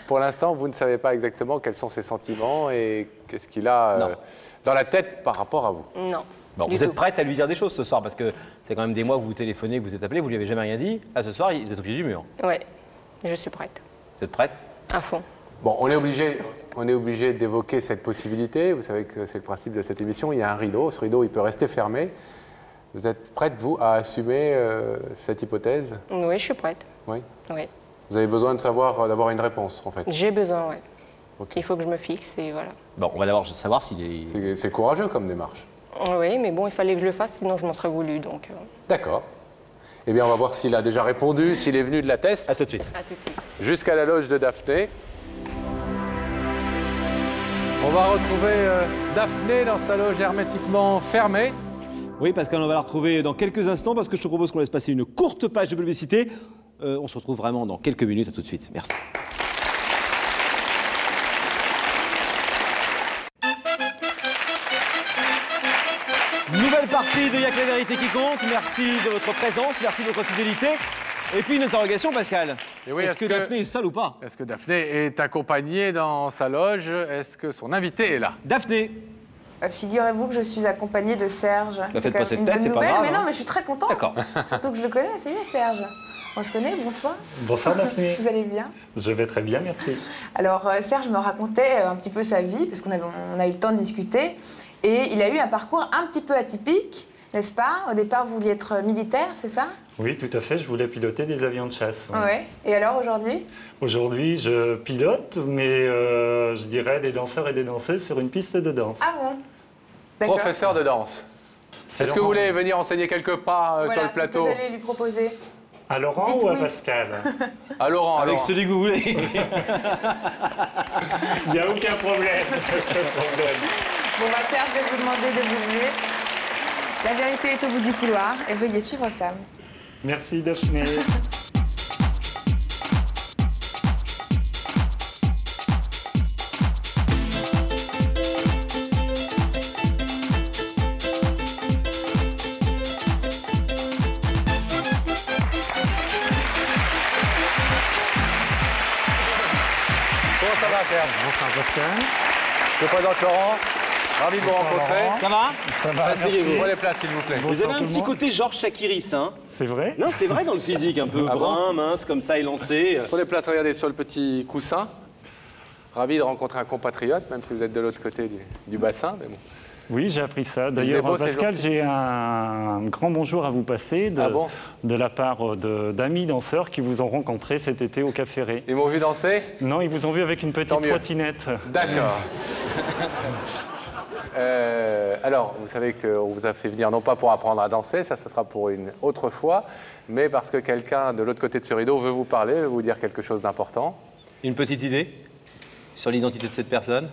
Pour l'instant, vous ne savez pas exactement quels sont ses sentiments et qu'est-ce qu'il a dans la tête par rapport à vous? Non. Bon, vous êtes prête à lui dire des choses ce soir, parce que c'est quand même des mois que vous téléphonez, que vous êtes appelé, vous lui avez jamais rien dit. Ah, ce soir, vous êtes au pied du mur. Oui, je suis prête. Vous êtes prête? À fond. Bon, on est obligé d'évoquer cette possibilité. Vous savez que c'est le principe de cette émission. Il y a un rideau. Ce rideau, il peut rester fermé. Vous êtes prête, vous, à assumer cette hypothèse? Oui, je suis prête. Oui? Oui. Vous avez besoin de d'avoir une réponse, en fait? J'ai besoin, oui. Okay. Il faut que je me fixe et voilà. Bon, on va d'abord savoir s'il est... C'est courageux comme démarche. Oui, mais bon, il fallait que je le fasse, sinon je m'en serais voulu, donc... D'accord. Eh bien, on va voir s'il a déjà répondu, s'il est venu de la Teste. À tout de suite. À tout de suite. Jusqu'à la loge de Daphné. On va retrouver Daphné dans sa loge hermétiquement fermée. Oui, Pascal, on va la retrouver dans quelques instants parce que je te propose qu'on laisse passer une courte page de publicité. On se retrouve vraiment dans quelques minutes. À tout de suite. Merci. Nouvelle partie de Y'a que la vérité qui compte. Merci de votre présence, merci de votre fidélité. Et puis une interrogation, Pascal. Oui, est-ce que Daphné est seule ou pas? Est-ce que Daphné est accompagnée dans sa loge? Est-ce que son invité est là? Daphné. Figurez-vous que je suis accompagnée de Serge. Faites pas cette tête, c'est pas nouvelle, grave. Mais non, mais je suis très contente. D'accord. Surtout que je le connais, ça y est, Serge. On se connaît, bonsoir. Bonsoir Daphné. Vous allez bien? Je vais très bien, merci. Alors Serge me racontait un petit peu sa vie, parce qu'on a eu le temps de discuter. Et il a eu un parcours un petit peu atypique, n'est-ce pas? Au départ, vous vouliez être militaire, c'est ça? Oui, tout à fait. Je voulais piloter des avions de chasse. Oui. Ouais. Et alors aujourd'hui? Aujourd'hui, je pilote, mais je dirais des danseurs et des danseuses sur une piste de danse. Ah bon? D'accord. Professeur de danse. Est-ce que vous voulez venir enseigner quelques pas sur le plateau? C'est ce que j'allais lui proposer. À Laurent Dites ou à oui. Pascal? À Laurent. Avec celui que vous voulez. Il n'y a aucun problème. Bon, bah Serge, je vais vous demander de vous lever. La vérité est au bout du couloir et veuillez suivre Sam. Merci Daphné. Comment ça va, Serge? Bonsoir Pascal. Je vous présente Laurent. Ravi de vous rencontrer. Ça va? Ça va, asseyez-vous. Prenez place, s'il vous plaît. Vous avez un petit côté Georges Chakiris, hein? C'est vrai? Non, c'est vrai dans le physique, un peu brun, mince, comme ça, élancé. Prenez place, regardez, sur le petit coussin. Ravi de rencontrer un compatriote, même si vous êtes de l'autre côté du bassin. Mais bon. Oui, j'ai appris ça. Il D'ailleurs, est beau, Pascal, ces j'ai un grand bonjour à vous passer de la part d'amis danseurs qui vous ont rencontré cet été au Cap Ferré. Ils m'ont vu danser? Non, ils vous ont vu avec une petite trottinette. D'accord. Alors, vous savez qu'on vous a fait venir non pas pour apprendre à danser, ça sera pour une autre fois, mais parce que quelqu'un de l'autre côté de ce rideau veut vous parler, veut vous dire quelque chose d'important. Une petite idée sur l'identité de cette personne?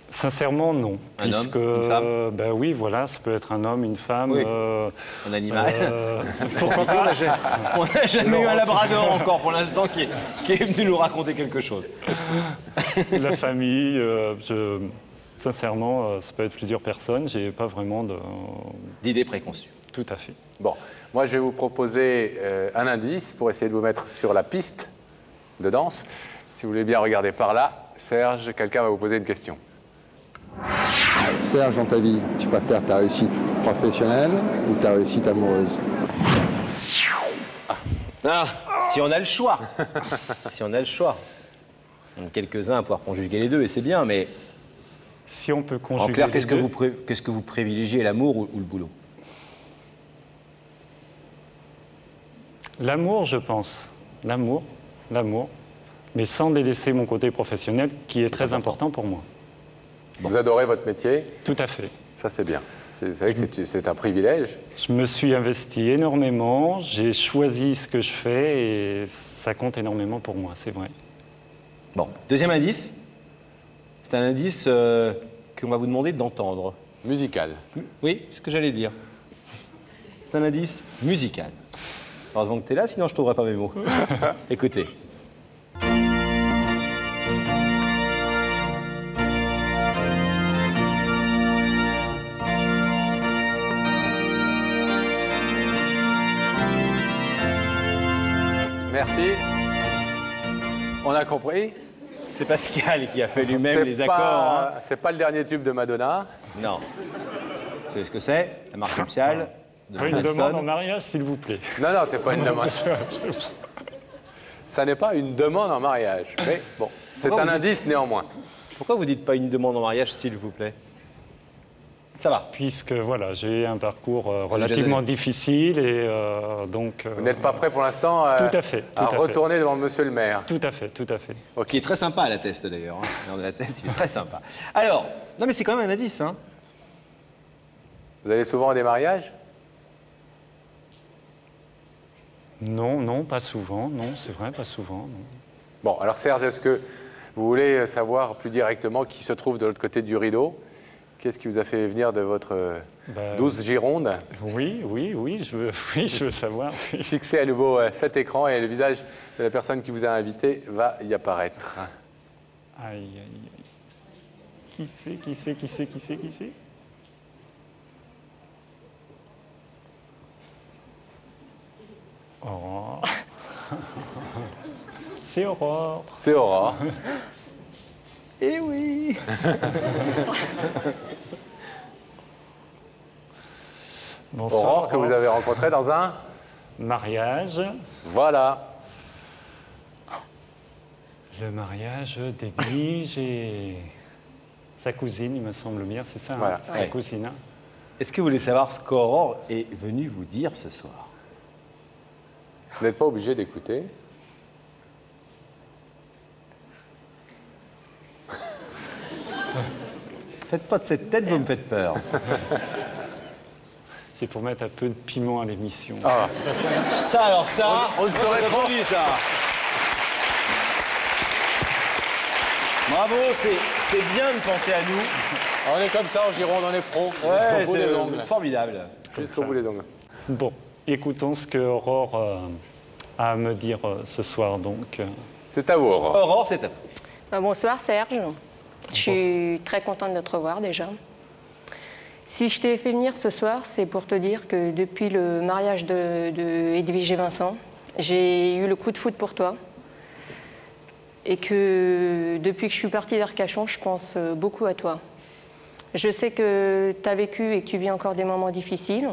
Sincèrement, non. Un homme, une femme? Ben oui, voilà, ça peut être un homme, une femme. Oui. Un animal. Pourquoi pas? On n'a jamais eu un labrador encore pour l'instant qui est venu nous raconter quelque chose. La famille, sincèrement, ça peut être plusieurs personnes. J'ai pas vraiment d'idées préconçues. Tout à fait. Bon, moi je vais vous proposer un indice pour essayer de vous mettre sur la piste de danse. Si vous voulez bien regarder par là, Serge, quelqu'un va vous poser une question. Serge, dans ta vie, tu préfères ta réussite professionnelle ou ta réussite amoureuse? Ah, si on a le choix. Si on a le choix. On est quelques-uns à pouvoir conjuguer les deux, et c'est bien, mais... Si on peut conjuguer en clair, qu'est-ce que vous privilégiez, l'amour ou le boulot? L'amour, je pense. L'amour. Mais sans délaisser mon côté professionnel, qui est très important pour moi. Vous adorez votre métier? Tout à fait. Ça, c'est bien. Vous savez que c'est un privilège. Je me suis investi énormément, j'ai choisi ce que je fais et ça compte énormément pour moi, c'est vrai. Bon, deuxième indice. C'est un indice qu'on va vous demander d'entendre. Musical. Oui, c'est ce que j'allais dire. C'est un indice musical. Heureusement que tu es là, sinon je ne trouverai pas mes mots. Écoutez. Merci. On a compris. C'est Pascal qui a fait lui-même les accords. C'est pas le dernier tube de Madonna. Non. Vous savez ce que c'est? La marque nuptiale. Une demande en mariage, s'il vous plaît. Non, c'est pas une demande. Ça n'est pas une demande en mariage. Mais bon, c'est un indice néanmoins. Pourquoi vous dites pas une demande en mariage, s'il vous plaît? Ça va. Puisque voilà, j'ai eu un parcours relativement difficile et donc... Vous n'êtes pas prêt pour l'instant à retourner devant monsieur le maire? Tout à fait, tout à fait. Okay. Qui est très sympa à la teste d'ailleurs. La teste, il est très sympa. Alors, non mais c'est quand même un indice. Hein. Vous allez souvent à des mariages? Non, pas souvent. Non, c'est vrai, pas souvent. Non. Bon, alors Serge, est-ce que vous voulez savoir plus directement qui se trouve de l'autre côté du rideau? Qu'est-ce qui vous a fait venir de votre douce Gironde? Oui, je veux savoir. Fixez à nouveau cet écran et le visage de la personne qui vous a invité va y apparaître. Aïe. Qui c'est? Aurore. C'est Aurore. C'est Aurore. Eh oui. Bonsoir, Aurore, que vous avez rencontrée dans un mariage. Voilà. Le mariage d'Edwige et sa cousine, il me semble bien, c'est ça, voilà. Sa cousine. Hein. Est-ce que vous voulez savoir ce qu'Aurore est venue vous dire ce soir? Vous n'êtes pas obligé d'écouter. Faites pas de cette tête, vous me faites peur. C'est pour mettre un peu de piment à l'émission. Ah. C'est pas ça. Ça, alors ça, on ne saurait trop. Ça. Bravo, c'est bien de penser à nous. On est comme ça en Gironde, on est pro. Ouais, c'est formidable. Jusqu'au bout des ongles. Bon, écoutons ce que Aurore a à me dire ce soir, donc. C'est à vous, Aurore. Aurore, c'est à vous. Bonsoir, Serge. Je suis très contente de te revoir déjà. Si je t'ai fait venir ce soir, c'est pour te dire que depuis le mariage de Edwige et Vincent, j'ai eu le coup de foudre pour toi. Et que depuis que je suis partie d'Arcachon, je pense beaucoup à toi. Je sais que tu as vécu et que tu vis encore des moments difficiles.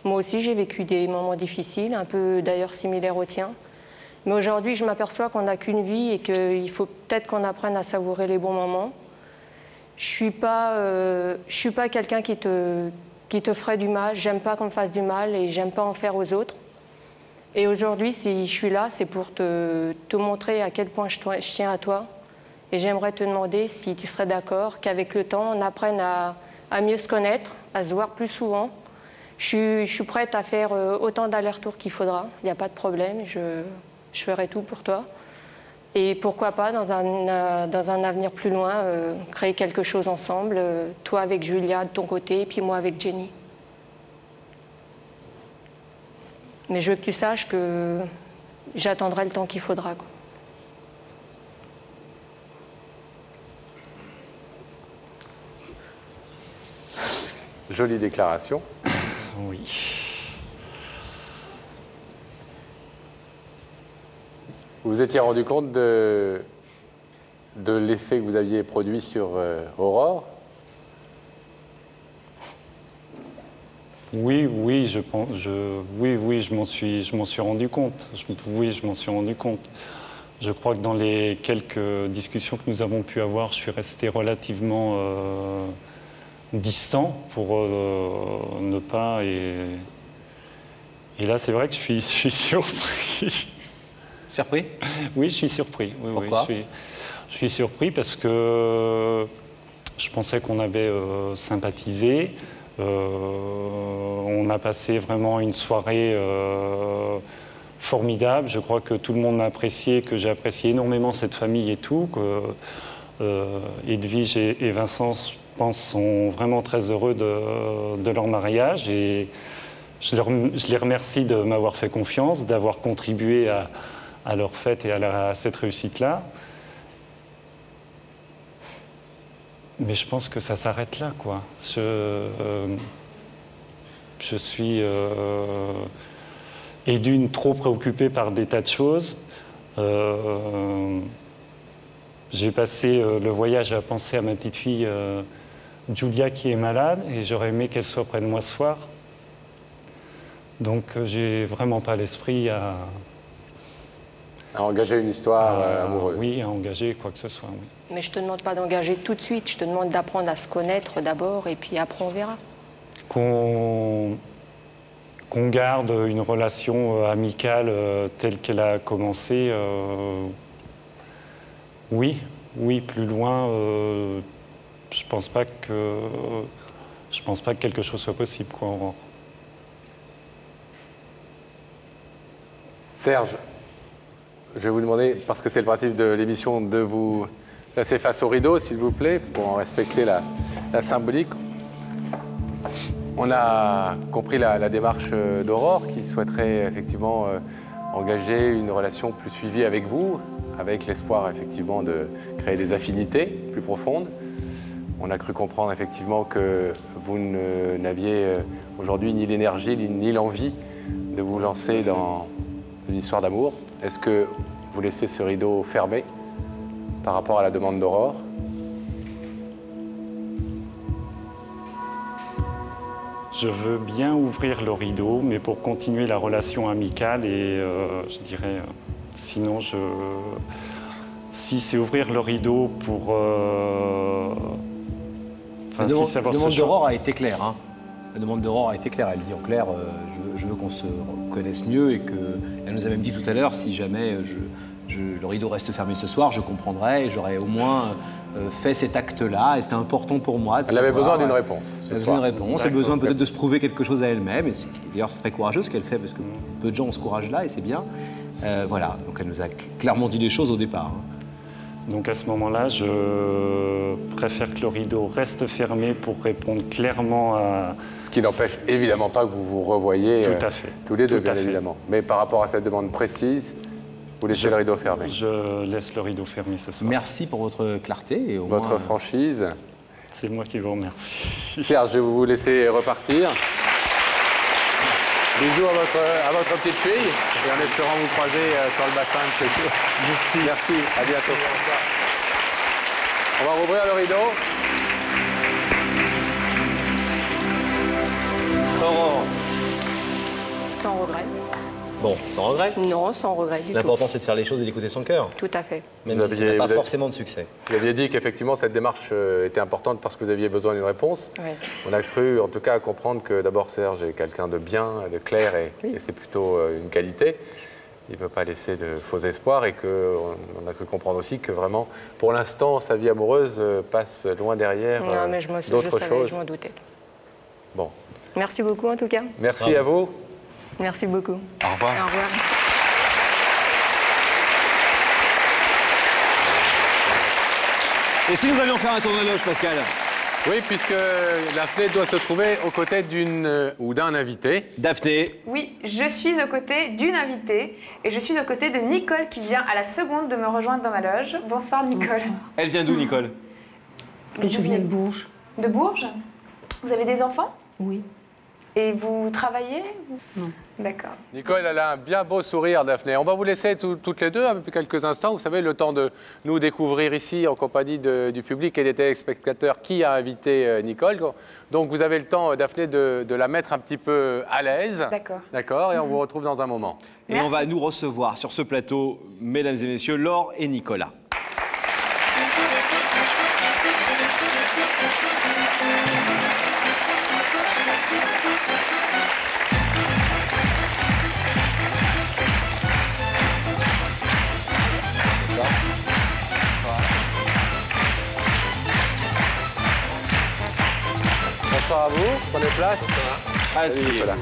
Moi aussi, j'ai vécu des moments difficiles, un peu d'ailleurs similaires aux tiens. Mais aujourd'hui, je m'aperçois qu'on n'a qu'une vie et qu'il faut peut-être qu'on apprenne à savourer les bons moments. Je ne suis pas quelqu'un qui te ferait du mal. J'aime pas qu'on me fasse du mal et j'aime pas en faire aux autres. Et aujourd'hui, si je suis là, c'est pour te montrer à quel point je tiens à toi. Et j'aimerais te demander si tu serais d'accord qu'avec le temps, on apprenne à à mieux se connaître, à se voir plus souvent. Je suis prête à faire autant d'allers-retours qu'il faudra, il n'y a pas de problème, je ferai tout pour toi. Et pourquoi pas, dans un avenir plus loin, créer quelque chose ensemble, toi avec Julia de ton côté, et puis moi avec Jenny. Mais je veux que tu saches que j'attendrai le temps qu'il faudra, quoi. Jolie déclaration. Oui. Vous vous étiez rendu compte de l'effet que vous aviez produit sur Aurore? Oui, je m'en suis rendu compte. Oui, je m'en suis rendu compte. Je crois que dans les quelques discussions que nous avons pu avoir, je suis resté relativement distant pour ne pas... Et là, c'est vrai que je suis surpris. Surpris? Oui, je suis surpris. Oui, pourquoi? Je suis surpris parce que je pensais qu'on avait sympathisé. On a passé vraiment une soirée formidable. Je crois que tout le monde m'a apprécié, que j'ai apprécié énormément cette famille et tout. Que Edwige et Vincent, je pense, sont vraiment très heureux de leur mariage. Et je les remercie de m'avoir fait confiance, d'avoir contribué à leur fête et à cette réussite-là. Mais je pense que ça s'arrête là, quoi. Je suis, et d'une, trop préoccupé par des tas de choses. J'ai passé le voyage à penser à ma petite fille Julia qui est malade, et j'aurais aimé qu'elle soit près de moi ce soir. Donc j'ai vraiment pas l'esprit à engager une histoire amoureuse. Oui, à engager quoi que ce soit, oui. Mais je ne te demande pas d'engager tout de suite, je te demande d'apprendre à se connaître d'abord, et puis après on verra. Qu'on garde une relation amicale telle qu'elle a commencé, oui, plus loin, je pense pas que quelque chose soit possible, quoi, Aurore. Serge, je vais vous demander, parce que c'est le principe de l'émission, de vous placer face au rideau, s'il vous plaît, pour en respecter la symbolique. On a compris la démarche d'Aurore, qui souhaiterait effectivement engager une relation plus suivie avec vous, avec l'espoir effectivement de créer des affinités plus profondes. On a cru comprendre effectivement que vous n'aviez aujourd'hui ni l'énergie ni l'envie de vous lancer dans une histoire d'amour. Est-ce que vous laissez ce rideau fermé par rapport à la demande d'Aurore? Je veux bien ouvrir le rideau, mais pour continuer la relation amicale et je dirais, sinon si c'est ouvrir le rideau pour... La demande d'Aurore a été claire. Hein. La demande d'Aurore a été claire. Elle dit en clair, je veux qu'on se connaisse mieux, et qu'elle nous a même dit tout à l'heure, si jamais le rideau reste fermé ce soir, je comprendrai et j'aurais au moins fait cet acte-là. Et c'était important pour moi de savoir. Elle avait besoin d'une réponse. Elle avait besoin d'une réponse. Elle avait besoin peut-être de se prouver quelque chose à elle-même. Et d'ailleurs, c'est très courageux ce qu'elle fait, parce que peu de gens ont ce courage-là, et c'est bien. Voilà, donc elle nous a clairement dit les choses au départ. Hein. Donc à ce moment-là, je préfère que le rideau reste fermé pour répondre clairement à... Ce qui n'empêche évidemment pas que vous vous revoyiez tous les deux, bien évidemment. Mais par rapport à cette demande précise, vous laissez le rideau fermé. Je laisse le rideau fermé ce soir. Merci pour votre clarté. Et votre franchise. C'est moi qui vous remercie. Serge, je vais vous laisser repartir. Bisous à votre petite fille, et en espérant vous croiser sur le bassin de chez vous. Merci, à bientôt. On va rouvrir le rideau. Aurore. Sans regret. Bon, sans regret? Non, sans regret du tout. L'important, c'est de faire les choses et d'écouter son cœur. Tout à fait. Même si ça n'a pas forcément de succès. Vous aviez dit qu'effectivement, cette démarche était importante parce que vous aviez besoin d'une réponse. Oui. On a cru, en tout cas, comprendre que d'abord, Serge est quelqu'un de bien, de clair, et c'est plutôt une qualité. Il ne veut pas laisser de faux espoirs et qu'on a cru comprendre aussi que vraiment, pour l'instant, sa vie amoureuse passe loin derrière Non, mais d'autres choses. Je m'en doutais. Bon. Merci beaucoup en tout cas. Merci à vous. Merci beaucoup. Au revoir. Au revoir. Et si nous allions faire un tour de loge, Pascal? Oui, puisque Daphné doit se trouver aux côtés d'une ou d'un invité. Daphné. Oui, je suis aux côtés d'une invitée et je suis aux côtés de Nicole qui vient à la seconde de me rejoindre dans ma loge. Bonsoir Nicole. Bonsoir. Elle vient d'où, Nicole? Je viens de Bourges. De Bourges? Vous avez des enfants? Oui. Et vous travaillez? Non. D'accord. Nicole, elle a un bien beau sourire, Daphné. On va vous laisser toutes les deux quelques instants. Vous savez, le temps de nous découvrir ici, en compagnie du public et des téléspectateurs, qui a invité Nicole. Donc, vous avez le temps, Daphné, de la mettre un petit peu à l'aise. D'accord. D'accord, et on vous retrouve dans un moment. Et on va nous recevoir sur ce plateau, mesdames et messieurs, Laure et Nicolas. Bonsoir à vous, prenez place. Salut, Nicolas.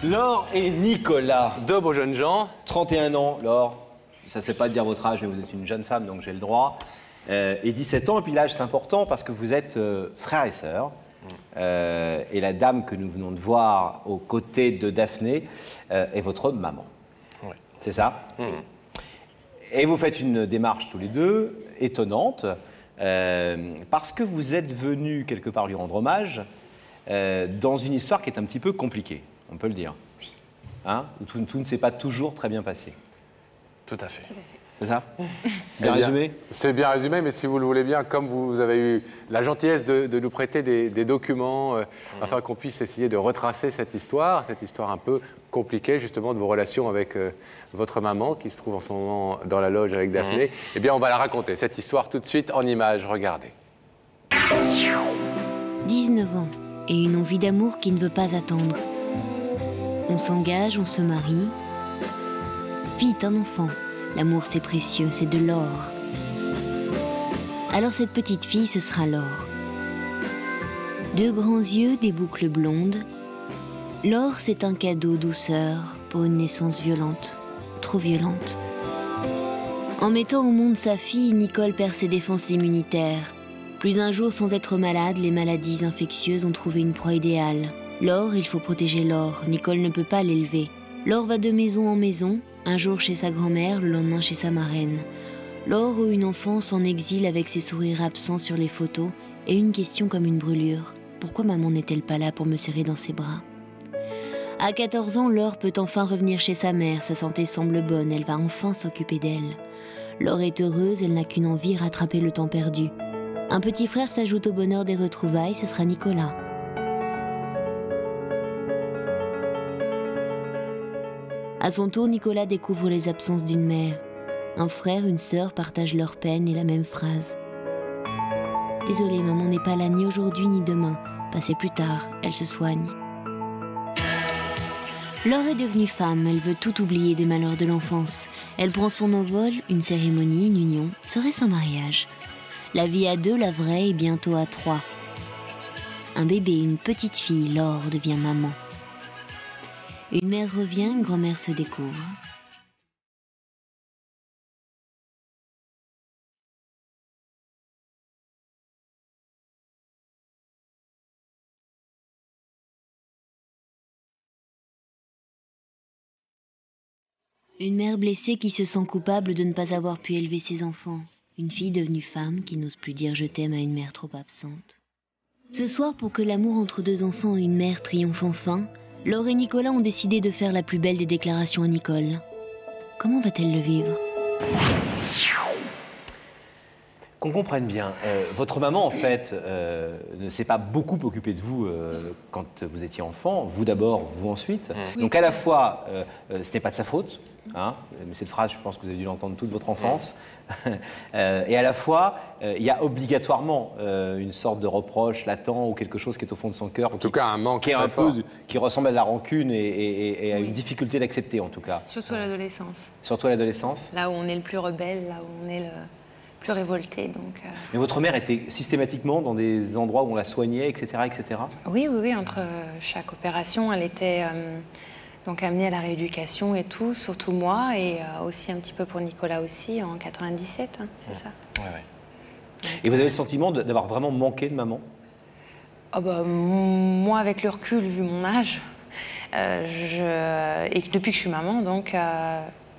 Laure et Nicolas. Deux beaux jeunes gens. 31 ans, Laure. Ça ne sait pas dire votre âge, mais vous êtes une jeune femme, donc j'ai le droit. Et 17 ans, et puis l'âge c'est important parce que vous êtes frères et sœurs. Et la dame que nous venons de voir aux côtés de Daphné est votre maman. Oui. C'est ça? Et vous faites une démarche tous les deux, étonnante, parce que vous êtes venus quelque part lui rendre hommage dans une histoire qui est un petit peu compliquée, on peut le dire. Oui. Hein? Où tout ne s'est pas toujours très bien passé. Tout à fait. C'est ça? Bien résumé? C'est bien résumé, mais si vous le voulez bien, comme vous avez eu la gentillesse de nous prêter des documents, afin qu'on puisse essayer de retracer cette histoire un peu compliquée, justement, de vos relations avec votre maman, qui se trouve en ce moment dans la loge avec Daphné, eh bien, on va la raconter, cette histoire, tout de suite, en images. Regardez. 19 ans, et une envie d'amour qui ne veut pas attendre. On s'engage, on se marie. Vite, un enfant. L'amour, c'est précieux, c'est de l'or. Alors cette petite fille, ce sera Laure. Deux grands yeux, des boucles blondes. Laure, c'est un cadeau douceur pour une naissance violente, trop violente. En mettant au monde sa fille, Nicole perd ses défenses immunitaires. Plus un jour sans être malade, les maladies infectieuses ont trouvé une proie idéale. Laure, il faut protéger Laure. Nicole ne peut pas l'élever. Laure va de maison en maison, un jour chez sa grand-mère, le lendemain chez sa marraine. Laure eut une enfance en exil avec ses sourires absents sur les photos et une question comme une brûlure. Pourquoi maman n'est-elle pas là pour me serrer dans ses bras? À 14 ans, Laure peut enfin revenir chez sa mère. Sa santé semble bonne, elle va enfin s'occuper d'elle. Laure est heureuse, elle n'a qu'une envie, rattraper le temps perdu. Un petit frère s'ajoute au bonheur des retrouvailles, ce sera Nicolas. À son tour, Nicolas découvre les absences d'une mère. Un frère, une sœur partagent leur peine et la même phrase. « Désolée, maman n'est pas là ni aujourd'hui ni demain. Passez plus tard, elle se soigne. » Laure est devenue femme, elle veut tout oublier des malheurs de l'enfance. Elle prend son envol, une cérémonie, une union. Serait-ce un mariage? La vie à deux, la vraie, et bientôt à trois. Un bébé, une petite fille, Laure devient maman. Une mère revient, une grand-mère se découvre. Une mère blessée qui se sent coupable de ne pas avoir pu élever ses enfants. Une fille devenue femme qui n'ose plus dire je t'aime à une mère trop absente. Ce soir, pour que l'amour entre deux enfants et une mère triomphe enfin, Laure et Nicolas ont décidé de faire la plus belle des déclarations à Nicole. Comment va-t-elle le vivre? Qu'on comprenne bien, votre maman, en fait, ne s'est pas beaucoup occupée de vous quand vous étiez enfant, vous d'abord, vous ensuite. Oui. Donc à la fois, ce n'est pas de sa faute, hein, mais cette phrase, je pense que vous avez dû l'entendre toute votre enfance. Et à la fois, il y a obligatoirement une sorte de reproche latent ou quelque chose qui est au fond de son cœur. En tout cas, un manque qui est très fort. qui ressemble à de la rancune et à une difficulté d'accepter, en tout cas. Surtout à l'adolescence. Surtout à l'adolescence. Là où on est le plus rebelle, là où on est le plus révolté. Donc, Mais votre mère était systématiquement dans des endroits où on la soignait, etc., etc. Oui, entre chaque opération, elle était donc amenée à la rééducation et tout, surtout moi, et aussi un petit peu pour Nicolas aussi, en 97, hein, c'est ça. Et vous avez le sentiment d'avoir vraiment manqué de maman? Moi, avec le recul, vu mon âge, et depuis que je suis maman, donc...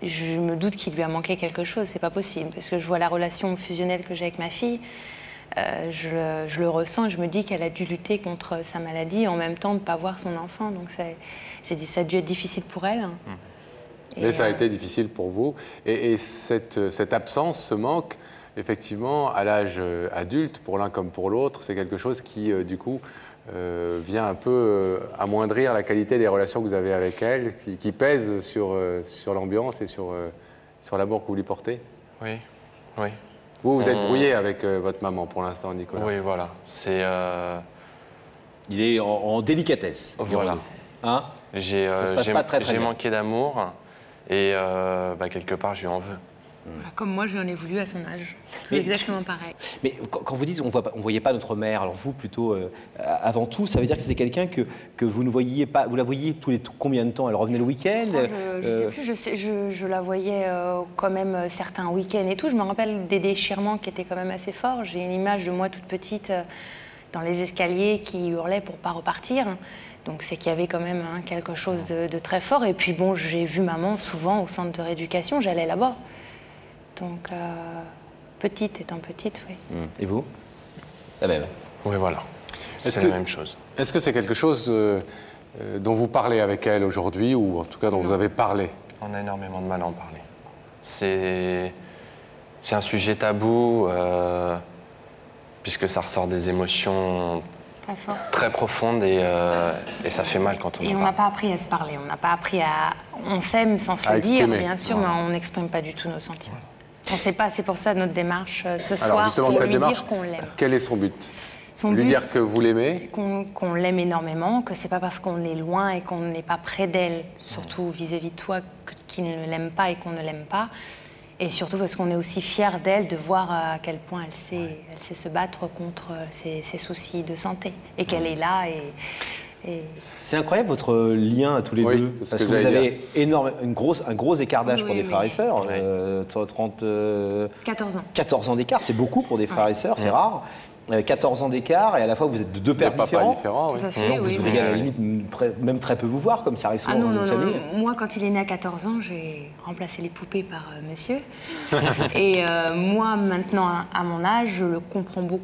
je me doute qu'il lui a manqué quelque chose, c'est pas possible, parce que je vois la relation fusionnelle que j'ai avec ma fille, je le ressens, je me dis qu'elle a dû lutter contre sa maladie et en même temps de ne pas voir son enfant, donc ça a dû être difficile pour elle. Mais ça a été difficile pour vous, et cette absence, ce manque, effectivement, à l'âge adulte, pour l'un comme pour l'autre, c'est quelque chose qui, du coup, vient un peu amoindrir la qualité des relations que vous avez avec elle, qui pèse sur l'ambiance et sur l'amour que vous lui portez? Oui. Vous êtes brouillé avec votre maman pour l'instant, Nicolas? Oui, voilà. Il est en délicatesse. Voilà. Hein? J'ai manqué d'amour et quelque part, je lui en veux. Comme moi, je lui en ai voulu à son âge. C'est exactement pareil. Mais quand vous dites on ne voyait pas notre mère, alors vous plutôt, avant tout, ça veut dire que c'était quelqu'un que vous ne voyiez pas, vous la voyiez combien de temps? Elle revenait le week-end? Je ne sais plus, je la voyais quand même certains week-ends et tout. Je me rappelle des déchirements qui étaient quand même assez forts. J'ai une image de moi toute petite dans les escaliers qui hurlait pour ne pas repartir. Donc c'est qu'il y avait quand même quelque chose de très fort. Et puis bon, j'ai vu maman souvent au centre de rééducation, j'allais là-bas. Donc, étant petite, oui. Et vous? La même. Oui, voilà. C'est la même chose. Est-ce que c'est quelque chose dont vous parlez avec elle aujourd'hui, ou en tout cas dont vous avez parlé? On a énormément de mal à en parler. C'est un sujet tabou, puisque ça ressort des émotions très profondes et ça fait mal quand on en parle. Et on n'a pas appris à se parler, on n'a pas appris à... On s'aime sans se le dire, bien sûr, mais on n'exprime pas du tout nos sentiments. On ne sait pas, c'est pour ça notre démarche ce soir, pour lui dire qu'on l'aime. Quel est son but? Lui dire que vous l'aimez? Qu'on l'aime énormément, que c'est pas parce qu'on est loin et qu'on n'est pas près d'elle, surtout vis-à-vis de toi, qu'il ne l'aime pas et qu'on ne l'aime pas. Et surtout parce qu'on est aussi fiers d'elle, de voir à quel point elle sait se battre contre ses soucis de santé. Et qu'elle est là C'est incroyable votre lien à tous les deux, parce que vous avez un gros écart d'âge pour des frères et sœurs, 14 ans. 14 ans d'écart, c'est beaucoup pour des frères et sœurs, c'est rare. 14 ans d'écart, et à la fois vous êtes de deux pères différents. Tout à fait, vous devriez à la limite même très peu vous voir, comme ça arrive souvent dans une famille. Moi, quand il est né à 14 ans, j'ai remplacé les poupées par monsieur. Et moi, maintenant, à mon âge, je le comprends beaucoup.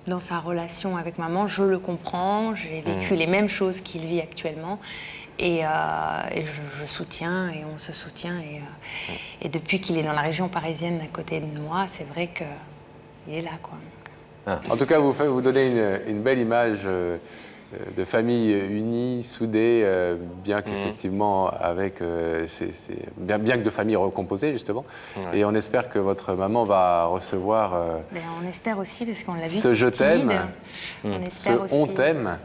Dans sa relation avec maman, je le comprends, j'ai vécu les mêmes choses qu'il vit actuellement. Et je soutiens, et on se soutient. Et depuis qu'il est dans la région parisienne à côté de moi, c'est vrai qu'il est là, quoi. En tout cas, vous donnez une belle image de famille unie, soudée, bien qu'effectivement, bien que de famille recomposée, justement. Et on espère que votre maman va recevoir on espère aussi, parce qu'on l'a vu ce je t'aime, ce on t'aime,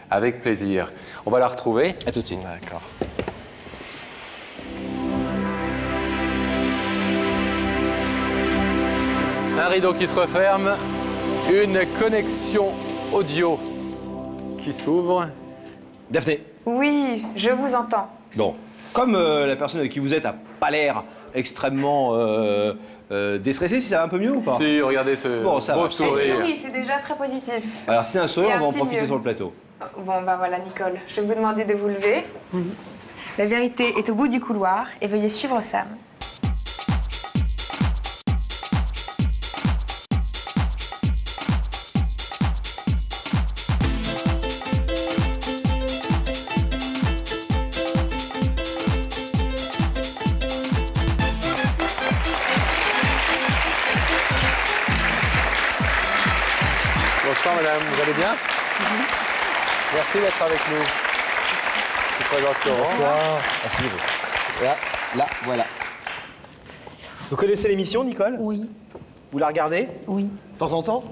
avec plaisir. On va la retrouver. À tout de suite. D'accord. Un rideau qui se referme, une connexion audio qui s'ouvre. Daphné. Oui, je vous entends. Bon, comme la personne avec qui vous êtes n'a pas l'air extrêmement déstressée, si ça va un peu mieux ou pas? Si, regardez ce beau sourire. Oui, c'est déjà très positif. Alors si c'est un sourire, on va en profiter sur le plateau. Bon, bah voilà, Nicole, je vais vous demander de vous lever. La vérité est au bout du couloir et veuillez suivre Sam. madame, vous allez bien? Merci d'être avec nous. Je vous présente Laurent. Bonsoir. Asseyez-vous. Là, voilà. Vous connaissez l'émission, Nicole? Oui. Vous la regardez? Oui. De temps en temps?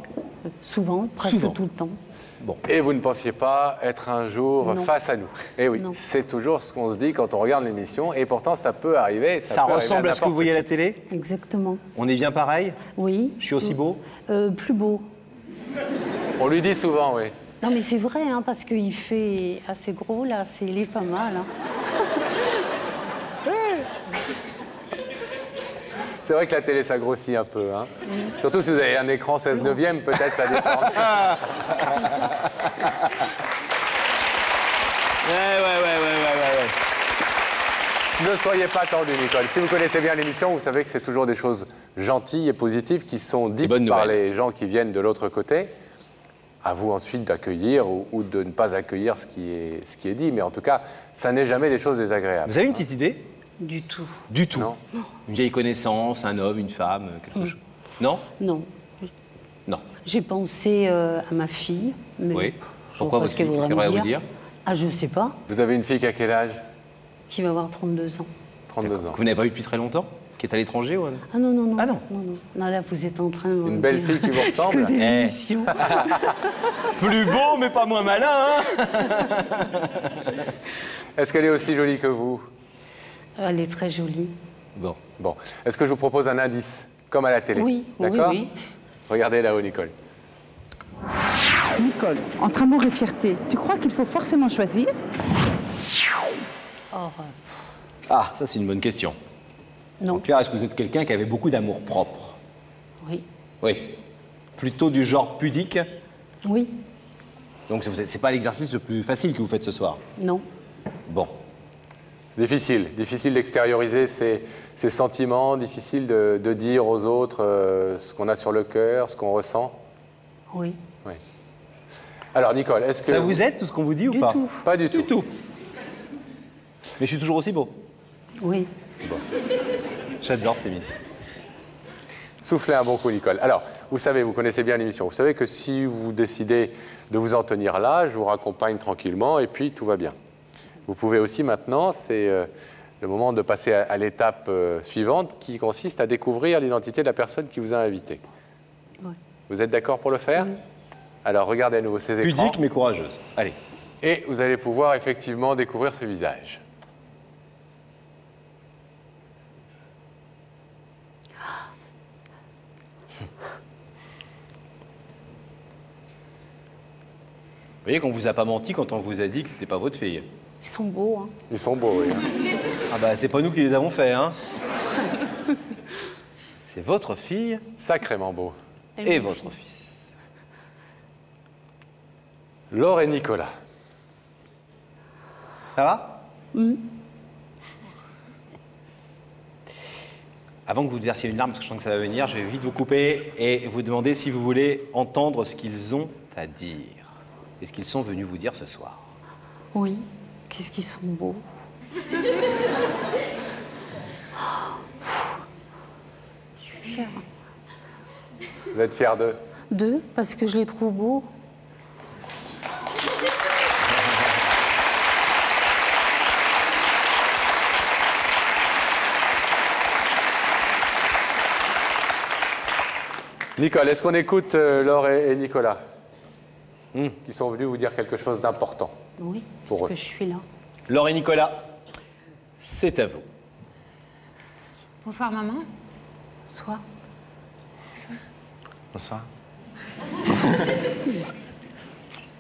Souvent, presque tout le temps. Bon. Et vous ne pensiez pas être un jour face à nous. Et oui, c'est toujours ce qu'on se dit quand on regarde l'émission, et pourtant ça peut arriver. Ça ressemble à ce que vous voyez à la télé? Exactement. On est bien pareil? Oui. Je suis aussi beau? Plus beau. On lui dit souvent, oui. Non mais c'est vrai, hein, parce qu'il fait assez gros là, il est pas mal. Hein. C'est vrai que la télé, ça grossit un peu. Hein. Surtout si vous avez un écran 16/9, peut-être ça dépend. Ouais. Ne soyez pas tendu, Nicole. Si vous connaissez bien l'émission, vous savez que c'est toujours des choses gentilles et positives qui sont dites par les gens qui viennent de l'autre côté. À vous ensuite d'accueillir ou de ne pas accueillir ce qui est dit. Mais en tout cas, ça n'est jamais des choses désagréables. Vous avez une petite idée? Du tout. Du tout? Non. Une vieille connaissance, un homme, une femme, quelque chose? Non? Non. Non. J'ai pensé à ma fille. Mais oui. Pourquoi votre fille? Qu'est-ce qu'elle va vous dire? Ah, je sais pas. Vous avez une fille qui a quel âge? Qui va avoir 32 ans. 32 ans. Que vous n'avez pas eu depuis très longtemps? Qui est à l'étranger ou... Ah non, non, non. Ah non. Non, là, vous êtes en train de... Une belle fille qui vous ressemble? Plus beau, mais pas moins malin, hein. Est-ce qu'elle est aussi jolie que vous? Elle est très jolie. Bon. Est-ce que je vous propose un indice, comme à la télé? Oui, d'accord? oui. Regardez là-haut, Nicole. Nicole, entre amour et fierté, tu crois qu'il faut forcément choisir? Ah, ça c'est une bonne question. Non. En clair, est-ce que vous êtes quelqu'un qui avait beaucoup d'amour propre? Oui. Oui. Plutôt du genre pudique? Oui. Donc c'est pas l'exercice le plus facile que vous faites ce soir? Non. Bon. C'est difficile d'extérioriser ses sentiments, difficile de dire aux autres ce qu'on a sur le cœur, ce qu'on ressent. Oui. Oui. Alors, Nicole, est-ce que... Ça vous aide tout ce qu'on vous dit ou pas? Du tout. Pas du tout. Du tout. Mais je suis toujours aussi beau. Oui. Bon. J'adore cette émission. Soufflez un bon coup, Nicole. Alors, vous savez, vous connaissez bien l'émission. Vous savez que si vous décidez de vous en tenir là, je vous raccompagne tranquillement et puis tout va bien. Vous pouvez aussi maintenant, c'est le moment de passer à l'étape suivante qui consiste à découvrir l'identité de la personne qui vous a invité. Ouais. Vous êtes d'accord pour le faire? Oui. Alors, regardez à nouveau ces écrans. Pudique mais courageuse. Allez. Et vous allez pouvoir effectivement découvrir ce visage. Vous voyez qu'on vous a pas menti quand on vous a dit que c'était pas votre fille. Ils sont beaux, hein. Ils sont beaux, oui. Ah bah c'est pas nous qui les avons faits, hein. C'est votre fille. Sacrément beau. Et votre fils. Laure et Nicolas. Ça va? Avant que vous versiez une larme, parce que je sens que ça va venir, je vais vite vous couper et vous demander si vous voulez entendre ce qu'ils ont à dire. Et ce qu'ils sont venus vous dire ce soir. Oui. Qu'est-ce qu'ils sont beaux. Je suis fière. Vous êtes fiers d'eux? D'eux, parce que je les trouve beaux. Nicole, est-ce qu'on écoute Laure et Nicolas qui sont venus vous dire quelque chose d'important? Oui, pour parce eux. que je suis là. Laure et Nicolas, c'est à vous. Bonsoir maman. Bonsoir. Bonsoir.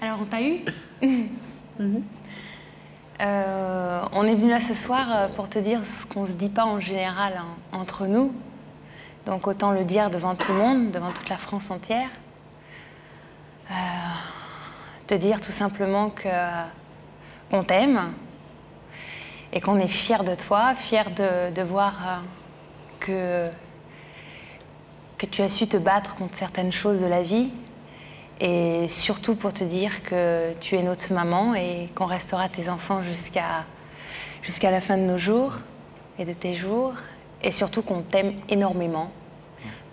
Alors on t'a eu? On est venu là ce soir pour te dire ce qu'on se dit pas en général entre nous. Donc autant le dire devant tout le monde, devant toute la France entière. Te dire tout simplement qu'on t'aime et qu'on est fiers de toi, fiers de voir que tu as su te battre contre certaines choses de la vie et surtout pour te dire que tu es notre maman et qu'on restera tes enfants jusqu'à la fin de nos jours et de tes jours et surtout qu'on t'aime énormément,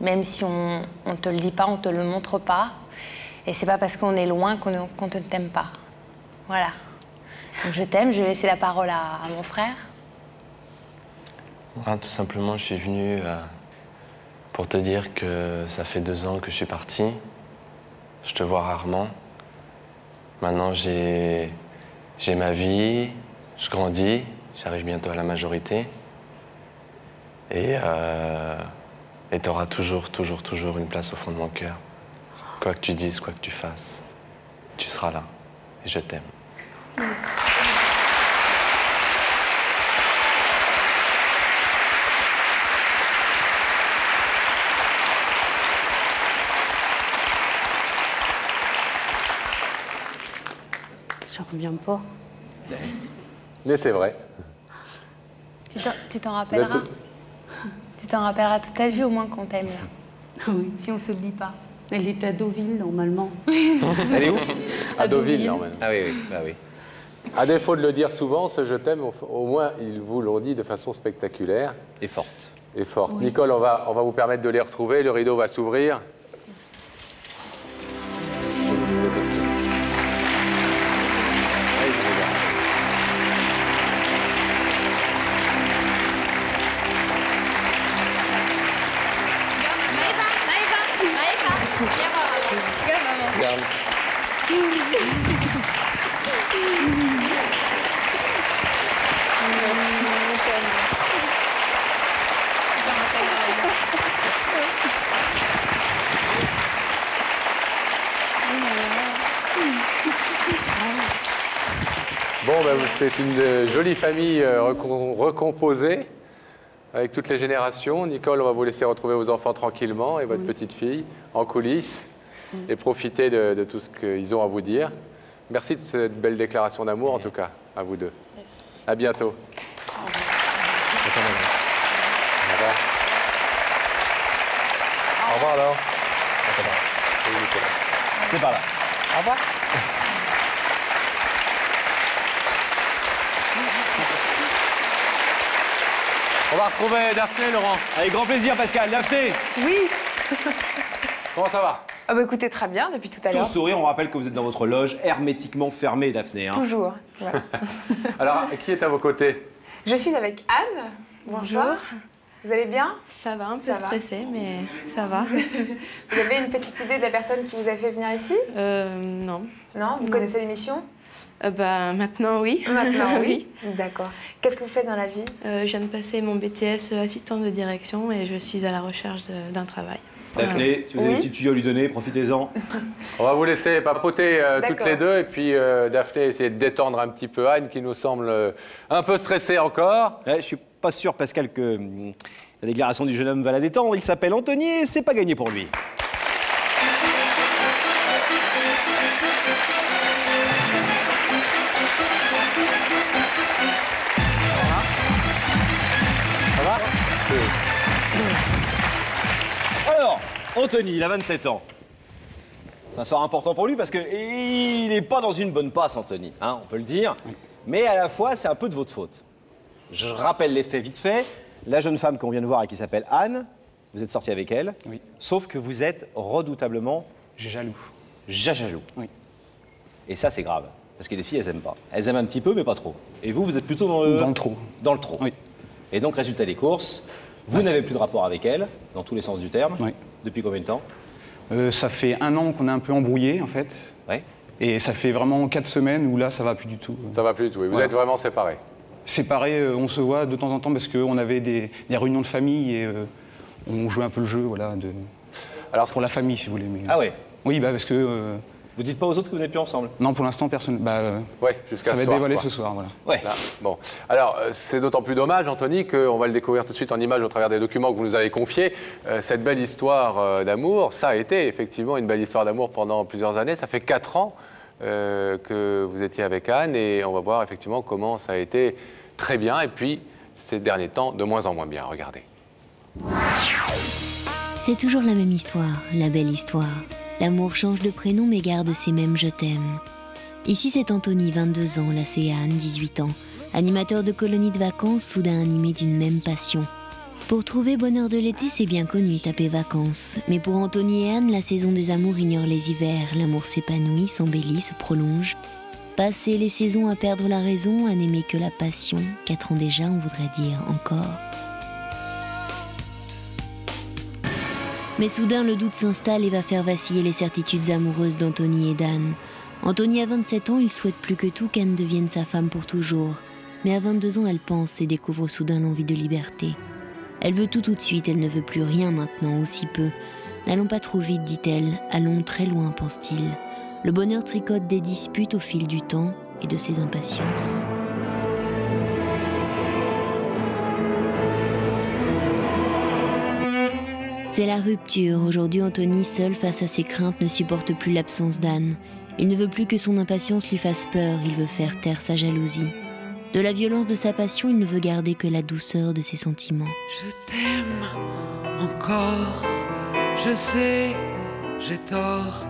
même si on ne te le dit pas, on ne te le montre pas. Et c'est pas parce qu'on est loin qu'on ne t'aime pas. Voilà. Donc je t'aime, je vais laisser la parole à mon frère. Tout simplement, je suis venu pour te dire que ça fait 2 ans que je suis parti. Je te vois rarement. Maintenant, j'ai ma vie, je grandis, j'arrive bientôt à la majorité. Et tu auras toujours une place au fond de mon cœur. Quoi que tu dises, quoi que tu fasses, tu seras là. Et je t'aime. Merci. J'en reviens pas. Mais c'est vrai. Tu t'en rappelleras. Tu t'en rappelleras toute ta vie au moins qu'on t'aime là. Oui. Si on se le dit pas. Elle est à Deauville normalement. Elle est où? À Deauville, normalement. Ah oui, bah oui. À défaut de le dire souvent, ce je t'aime, au moins ils vous l'ont dit de façon spectaculaire. Et forte. Et forte. Oui. Nicole, on va vous permettre de les retrouver. Le rideau va s'ouvrir. Regarde. Bon, ben, c'est une jolie famille recomposée, avec toutes les générations. Nicole, on va vous laisser retrouver vos enfants tranquillement et votre petite fille en coulisses et profiter de tout ce qu'ils ont à vous dire. Merci de cette belle déclaration d'amour, en tout cas, à vous deux. Merci. À bientôt. Au revoir. Au revoir. Au revoir, alors. C'est par là. Au revoir. On va retrouver Daphné, Laurent. Avec grand plaisir, Pascal. Daphné. Oui. Comment ça va? Ah bah écoutez, très bien depuis tout à Tout l'heure. sourire, on rappelle que vous êtes dans votre loge hermétiquement fermée, Daphné. Hein. Toujours. Voilà. Alors, qui est à vos côtés? Je suis avec Anne. Bonjour. Vous allez bien? Ça va, un peu stressée, mais ça va. Vous avez une petite idée de la personne qui vous a fait venir ici? Non. Non? Vous connaissez l'émission? Bah, maintenant, oui. Maintenant, oui. D'accord. Qu'est-ce que vous faites dans la vie? Je viens de passer mon BTS assistante de direction et je suis à la recherche d'un travail. Daphné, si vous avez des petits tuyaux à lui donner, profitez-en. On va vous laisser papoter toutes les deux. Et puis, Daphné, essayer de détendre un petit peu Anne, qui nous semble un peu stressée encore. Ouais, je suis pas sûr, Pascal, que la déclaration du jeune homme va la détendre. Il s'appelle Anthony et c'est pas gagné pour lui. Ça va? Alors, Anthony, il a 27 ans. C'est un soir important pour lui parce qu'il n'est pas dans une bonne passe, Anthony, hein, on peut le dire. Mais à la fois, c'est un peu de votre faute. Je rappelle les faits vite fait. La jeune femme qu'on vient de voir et qui s'appelle Anne, vous êtes sorti avec elle. Oui. Sauf que vous êtes redoutablement... Jaloux. Jaloux. Oui. Et ça, c'est grave. Parce que les filles, elles aiment pas. Elles aiment un petit peu, mais pas trop. Et vous, vous êtes plutôt dans le... Dans le trop. Dans le trop. Oui. Et donc, résultat des courses, vous n'avez plus de rapport avec elle, dans tous les sens du terme. Oui. Depuis combien de temps? Ça fait 1 an qu'on est un peu embrouillé, en fait. Ouais. Et ça fait vraiment 4 semaines où là, ça va plus du tout. Ça va plus du tout. Et vous êtes vraiment séparés? Séparés, on se voit de temps en temps parce qu'on avait des réunions de famille et on jouait un peu le jeu, voilà, Alors, pour la famille, si vous voulez. Mais... Ah ouais? Oui, bah parce que... Vous dites pas aux autres que vous n'êtes plus ensemble? Non, pour l'instant, personne... ouais, jusqu'à ça va ce être soir, dévoilé quoi. ce soir, voilà. Ouais. Là, bon. Alors, c'est d'autant plus dommage, Anthony, qu'on va le découvrir tout de suite en images au travers des documents que vous nous avez confiés. Cette belle histoire d'amour, ça a été effectivement une belle histoire d'amour pendant plusieurs années. Ça fait 4 ans que vous étiez avec Anne et on va voir effectivement comment ça a été très bien et puis ces derniers temps de moins en moins bien. Regardez. C'est toujours la même histoire, la belle histoire. L'amour change de prénom mais garde ses mêmes je t'aime. Ici c'est Anthony, 22 ans, là c'est Anne, 18 ans. Animateur de colonies de vacances, soudain animé d'une même passion. Pour trouver bonheur de l'été, c'est bien connu, taper vacances. Mais pour Anthony et Anne, la saison des amours ignore les hivers. L'amour s'épanouit, s'embellit, se prolonge. Passer les saisons à perdre la raison, à n'aimer que la passion. 4 ans déjà, on voudrait dire encore. Mais soudain, le doute s'installe et va faire vaciller les certitudes amoureuses d'Anthony et d'Anne. Anthony a 27 ans, il souhaite plus que tout qu'Anne devienne sa femme pour toujours. Mais à 22 ans, elle pense et découvre soudain l'envie de liberté. Elle veut tout de suite, elle ne veut plus rien maintenant, ou si peu. N'allons pas trop vite, dit-elle, allons très loin, pense-t-il. Le bonheur tricote des disputes au fil du temps et de ses impatiences. C'est la rupture. Aujourd'hui, Anthony, seul face à ses craintes, ne supporte plus l'absence d'Anne. Il ne veut plus que son impatience lui fasse peur, il veut faire taire sa jalousie. De la violence de sa passion, il ne veut garder que la douceur de ses sentiments. Je t'aime encore, je sais, j'ai tort.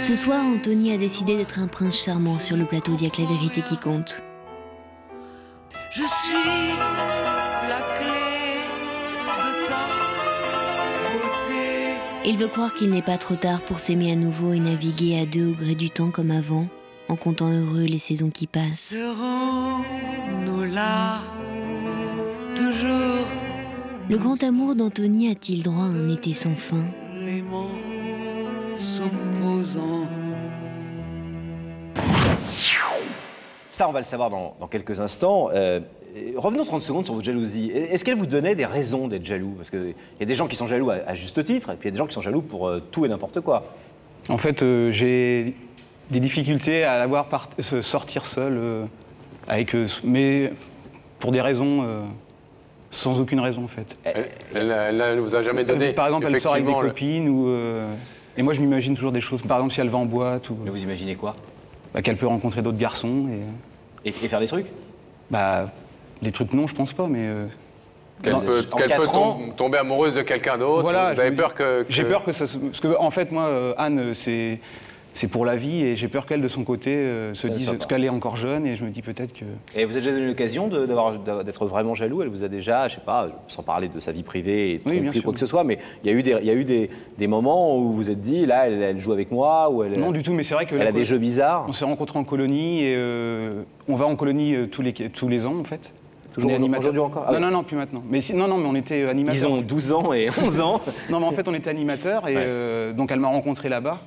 Ce soir, Anthony a décidé d'être un prince charmant sur le plateau d'Y'a que la vérité qui compte. Je suis la clé de ta beauté. Il veut croire qu'il n'est pas trop tard pour s'aimer à nouveau et naviguer à deux au gré du temps comme avant, en comptant heureux les saisons qui passent. Serons-nous là, toujours? Le grand amour d'Anthony a-t-il droit à un été sans fin? Les mots s'opposant. Ça, on va le savoir dans quelques instants. Revenons 30 secondes sur votre jalousie. Est-ce qu'elle vous donnait des raisons d'être jaloux? Parce qu'il y a des gens qui sont jaloux à juste titre, et puis il y a des gens qui sont jaloux pour tout et n'importe quoi. En fait, j'ai des difficultés à la voir sortir seule, mais pour des raisons, sans aucune raison en fait. Elle ne vous a jamais donné. Par exemple, elle sort avec des copines, et moi je m'imagine toujours des choses. Par exemple, si elle va en boîte. Mais vous imaginez quoi? Qu'elle peut rencontrer d'autres garçons. Et faire des trucs? Des trucs non, je pense pas, mais. Qu'elle peut tomber amoureuse de quelqu'un d'autre. Voilà, vous avez peur que... J'ai peur que ça... Parce que, en fait, moi, Anne, c'est pour la vie, et j'ai peur qu'elle, de son côté, se dise... Parce qu'elle est encore jeune, et je me dis peut-être que... Et vous avez déjà donné l'occasion d'être vraiment jaloux? Elle vous a déjà, je sais pas, sans parler de sa vie privée et de quoi que ce soit, mais il y a eu des moments où vous vous êtes dit, là, elle joue avec moi, ou elle... Non, du tout, mais c'est vrai que... Elle a des jeux bizarres. On s'est rencontrés en colonie, et on va en colonie tous les ans, en fait. Aujourd'hui encore? Non, plus maintenant. Mais mais on était animateurs. Ils ont 12 ans et 11 ans. Non, mais en fait, on était animateurs, et donc elle m'a rencontré là-bas.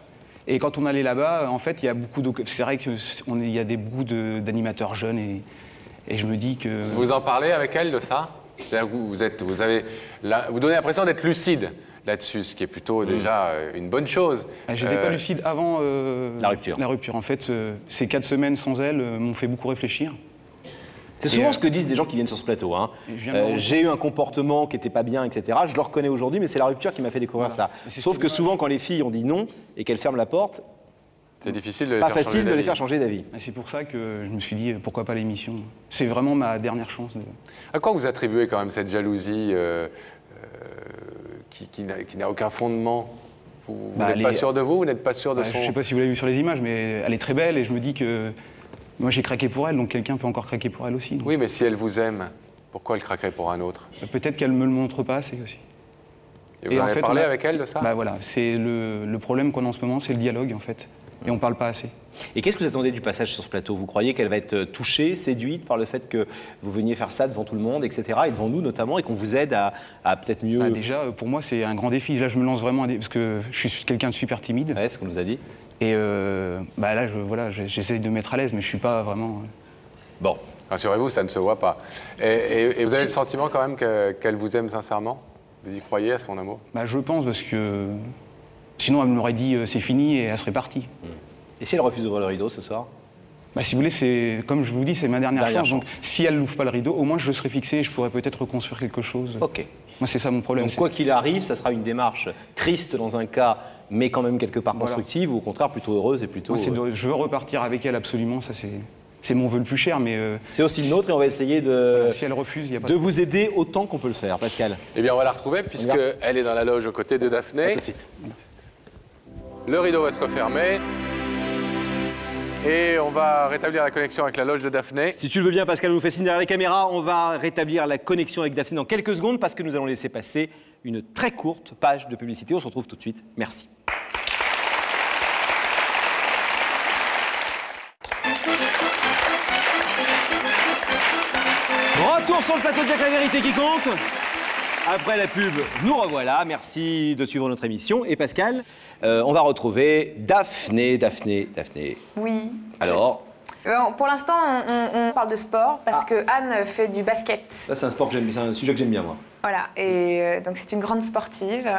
Et quand on allait là-bas, en fait, il y a beaucoup c'est vrai qu'il y a beaucoup d'animateurs jeunes, et je me dis que... Vous en parlez avec elle de ça? Vous donnez l'impression d'être lucide là-dessus, ce qui est plutôt déjà une bonne chose. J'étais pas lucide avant la rupture. La rupture. En fait, ces 4 semaines sans elle m'ont fait beaucoup réfléchir. C'est souvent ce que disent des gens qui viennent sur ce plateau. Hein. J'ai eu un comportement qui n'était pas bien, etc. Je le reconnais aujourd'hui, mais c'est la rupture qui m'a fait découvrir ça. Sauf que souvent, quand les filles ont dit non et qu'elles ferment la porte, c'est difficile de les faire changer d'avis. C'est pour ça que je me suis dit, pourquoi pas l'émission? C'est vraiment ma dernière chance. À quoi vous attribuez quand même cette jalousie qui n'a aucun fondement? Vous n'êtes pas sûr de vous n'êtes pas sûr de son... Je ne sais pas si vous l'avez vu sur les images, mais elle est très belle, et je me dis que... Moi, j'ai craqué pour elle, donc quelqu'un peut encore craquer pour elle aussi. Donc. Oui, mais si elle vous aime, pourquoi elle craquerait pour un autre? Peut-être qu'elle ne me le montre pas assez aussi. Et vous en avez parlé avec elle de ça? Voilà, c'est le problème qu'on a en ce moment, c'est le dialogue, en fait. Et on ne parle pas assez. Et qu'est-ce que vous attendez du passage sur ce plateau? Vous croyez qu'elle va être touchée, séduite par le fait que vous veniez faire ça devant tout le monde, etc., et devant nous notamment, et qu'on vous aide à peut-être mieux... Déjà, pour moi, c'est un grand défi. Là, je me lance vraiment, parce que je suis quelqu'un de super timide. Ouais, ce qu'on nous a dit. Et là, j'essaie de me mettre à l'aise, mais je ne suis pas vraiment... Bon. Rassurez-vous, ça ne se voit pas. Et vous avez le sentiment quand même qu'elle vous aime sincèrement? Vous y croyez à son amour? Je pense, parce que sinon elle m'aurait dit c'est fini et elle serait partie. Et si elle refuse d'ouvrir le rideau ce soir? Si vous voulez, comme je vous dis, c'est ma dernière chance. Donc si elle n'ouvre pas le rideau, au moins je serai fixé et je pourrais peut-être reconstruire quelque chose. Ok. Moi, c'est ça mon problème. Donc quoi qu'il arrive, ça sera une démarche triste dans un cas, mais quand même quelque part constructive, ou au contraire plutôt heureuse et plutôt... Je veux repartir avec elle absolument, ça c'est mon vœu le plus cher, mais... c'est aussi le nôtre, et on va essayer de, si elle refuse, de vous aider autant qu'on peut le faire, Pascal. Eh bien, on va la retrouver, puisqu'elle est dans la loge aux côtés de Daphné. À tout de suite. Le rideau va se refermer. Et on va rétablir la connexion avec la loge de Daphné. Si tu le veux bien, Pascal, on nous fait signe derrière les caméras. On va rétablir la connexion avec Daphné dans quelques secondes parce que nous allons laisser passer une très courte page de publicité. On se retrouve tout de suite. Merci. Retour sur le plateau de Jacques La Vérité qui compte. Après la pub, nous revoilà. Merci de suivre notre émission. Et Pascal, on va retrouver Daphné. Oui. Alors, pour l'instant, on parle de sport parce que Anne fait du basket. ça c'est un sport que j'aime, c'est un sujet que j'aime bien moi. Voilà, et donc c'est une grande sportive.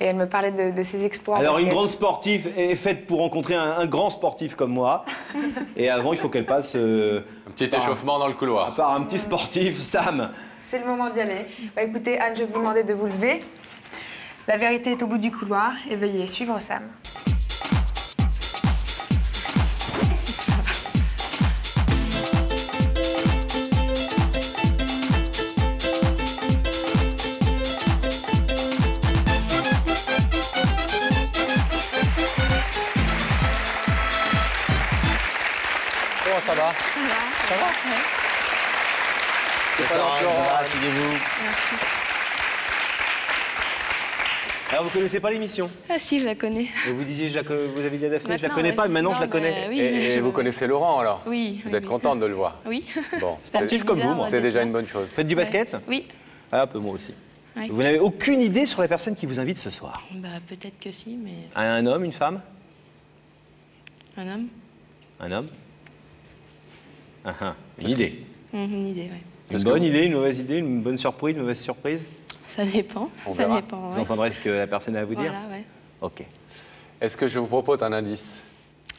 Et elle me parlait de ses exploits. Alors une grande sportive est faite pour rencontrer un grand sportif comme moi. Et avant, il faut qu'elle passe... un petit échauffement dans le couloir. Par un petit sportif, Sam. C'est le moment d'y aller. Bah, écoutez, Anne, je vais vous demander de vous lever. La vérité est au bout du couloir et veuillez suivre Sam. Comment ça va? Ça va. Asseyez-vous. Merci. Alors, vous connaissez pas l'émission? Ah si, je la connais. Et vous disiez, vous avez dit à Daphné, je la Maintenant, connais ouais. pas, mais maintenant Non, je la connais. mais oui, Et vous connaissez Laurent alors? Oui. Vous êtes contente de le voir? Oui. Bon, Sportif comme vous, moi. C'est déjà une bonne chose. Vous faites du basket? Oui. Ah, un peu moi aussi. Ouais. Vous n'avez aucune idée sur la personne qui vous invite ce soir? Bah peut-être que si, mais... Un homme, une femme? Un homme? Un homme? Une idée. Une idée, oui. Une bonne idée, une mauvaise idée, une bonne surprise, une mauvaise surprise? Ça dépend. On ça verra. dépend, Vous ouais. entendrez ce que la personne a à vous dire? Voilà, ouais. Ok. Est-ce que je vous propose un indice?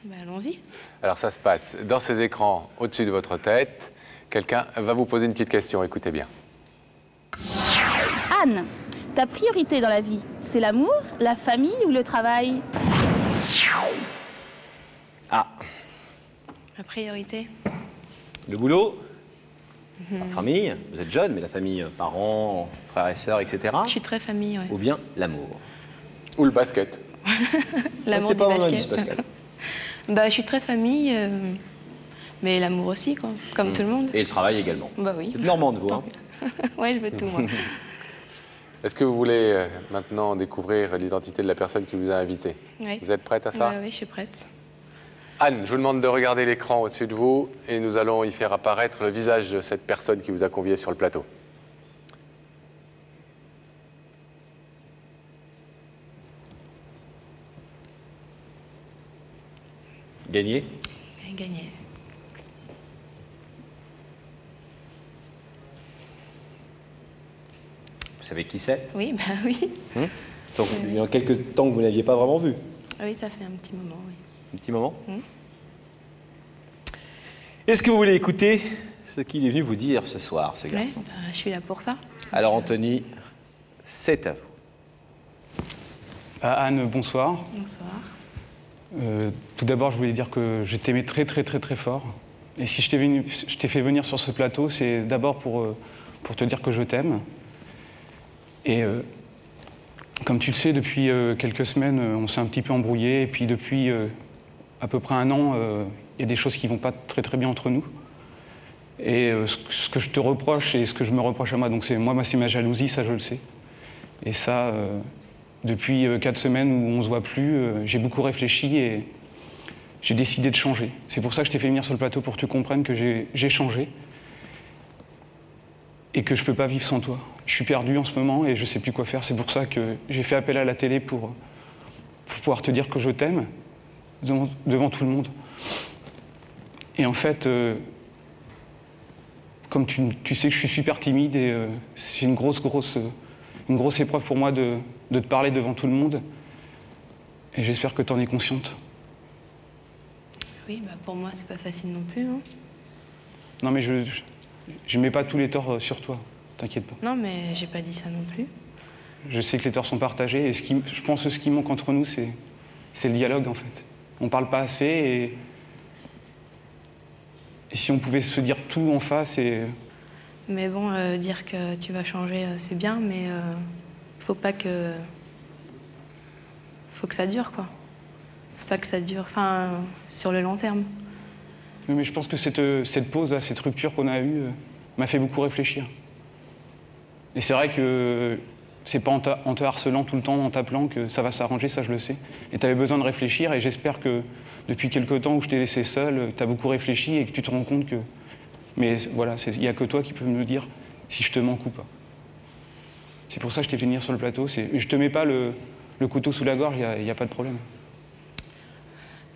Bah allons-y. Alors ça se passe dans ces écrans au-dessus de votre tête. Quelqu'un va vous poser une petite question, écoutez bien. Anne, ta priorité dans la vie, c'est l'amour, la famille ou le travail? Ah, La priorité? le boulot, la famille, vous êtes jeune, mais la famille, parents, frères et sœurs, etc. Je suis très famille, ouais. Ou bien l'amour. Ou le basket. L'amour C'est du pas un basket. indice, Pascal. Bah je suis très famille, mais l'amour aussi, quoi. Comme tout le monde. Et le travail également. Bah oui. Vous êtes normande, vous, hein? Ouais, je veux tout, moi. Est-ce que vous voulez maintenant découvrir l'identité de la personne qui vous a invité? Ouais. Vous êtes prête à ça? Oui, je suis prête. Anne, je vous demande de regarder l'écran au-dessus de vous et nous allons y faire apparaître le visage de cette personne qui vous a convié sur le plateau. Gagné? Gagné. Vous savez qui c'est? Oui, bah oui. Donc, il y a quelques temps que vous ne l'aviez pas vraiment vu. Oui, ça fait un petit moment, oui. Un petit moment. Est-ce que vous voulez écouter ce qu'il est venu vous dire ce soir, ce garçon? Bah, je suis là pour ça. Alors, Anthony, c'est à vous. Anne, bonsoir. Bonsoir. Tout d'abord, je voulais dire que je t'aimais très, très, très, très fort. Et si je t'ai fait venir sur ce plateau, c'est d'abord pour te dire que je t'aime. Et comme tu le sais, depuis quelques semaines, on s'est un petit peu embrouillé. Et puis depuis à peu près un an, il y a des choses qui ne vont pas très, très bien entre nous. Et ce que je te reproche et ce que je me reproche à moi, donc c'est ma jalousie, ça je le sais. Et ça, depuis 4 semaines où on ne se voit plus, j'ai beaucoup réfléchi et j'ai décidé de changer. C'est pour ça que je t'ai fait venir sur le plateau, pour que tu comprennes que j'ai changé et que je ne peux pas vivre sans toi. Je suis perdu en ce moment et je ne sais plus quoi faire. C'est pour ça que j'ai fait appel à la télé pour pouvoir te dire que je t'aime devant tout le monde. Et en fait, comme tu sais que je suis super timide et c'est une grosse épreuve pour moi de te parler devant tout le monde. Et j'espère que tu en es consciente. Oui, bah pour moi, c'est pas facile non plus. Hein. Non, mais je mets pas tous les torts sur toi, t'inquiète pas. Non, mais j'ai pas dit ça non plus. Je sais que les torts sont partagés et je pense que ce qui manque entre nous, c'est le dialogue en fait. On parle pas assez et si on pouvait se dire tout en face et... Mais bon, dire que tu vas changer, c'est bien, mais faut pas que... Faut que ça dure, quoi. faut pas que ça dure, enfin, sur le long terme. Oui, mais je pense que cette pause, là, cette rupture qu'on a eue, m'a fait beaucoup réfléchir. Et c'est vrai que c'est pas en te harcelant tout le temps, en t'appelant, que ça va s'arranger, ça je le sais. Et tu avais besoin de réfléchir, et j'espère que depuis quelque temps où je t'ai laissé seul, tu as beaucoup réfléchi et que tu te rends compte que... Mais voilà, il n'y a que toi qui peux me dire si je te manque ou pas. C'est pour ça que je t'ai fait venir sur le plateau. Je te mets pas le couteau sous la gorge, il n'y a pas de problème.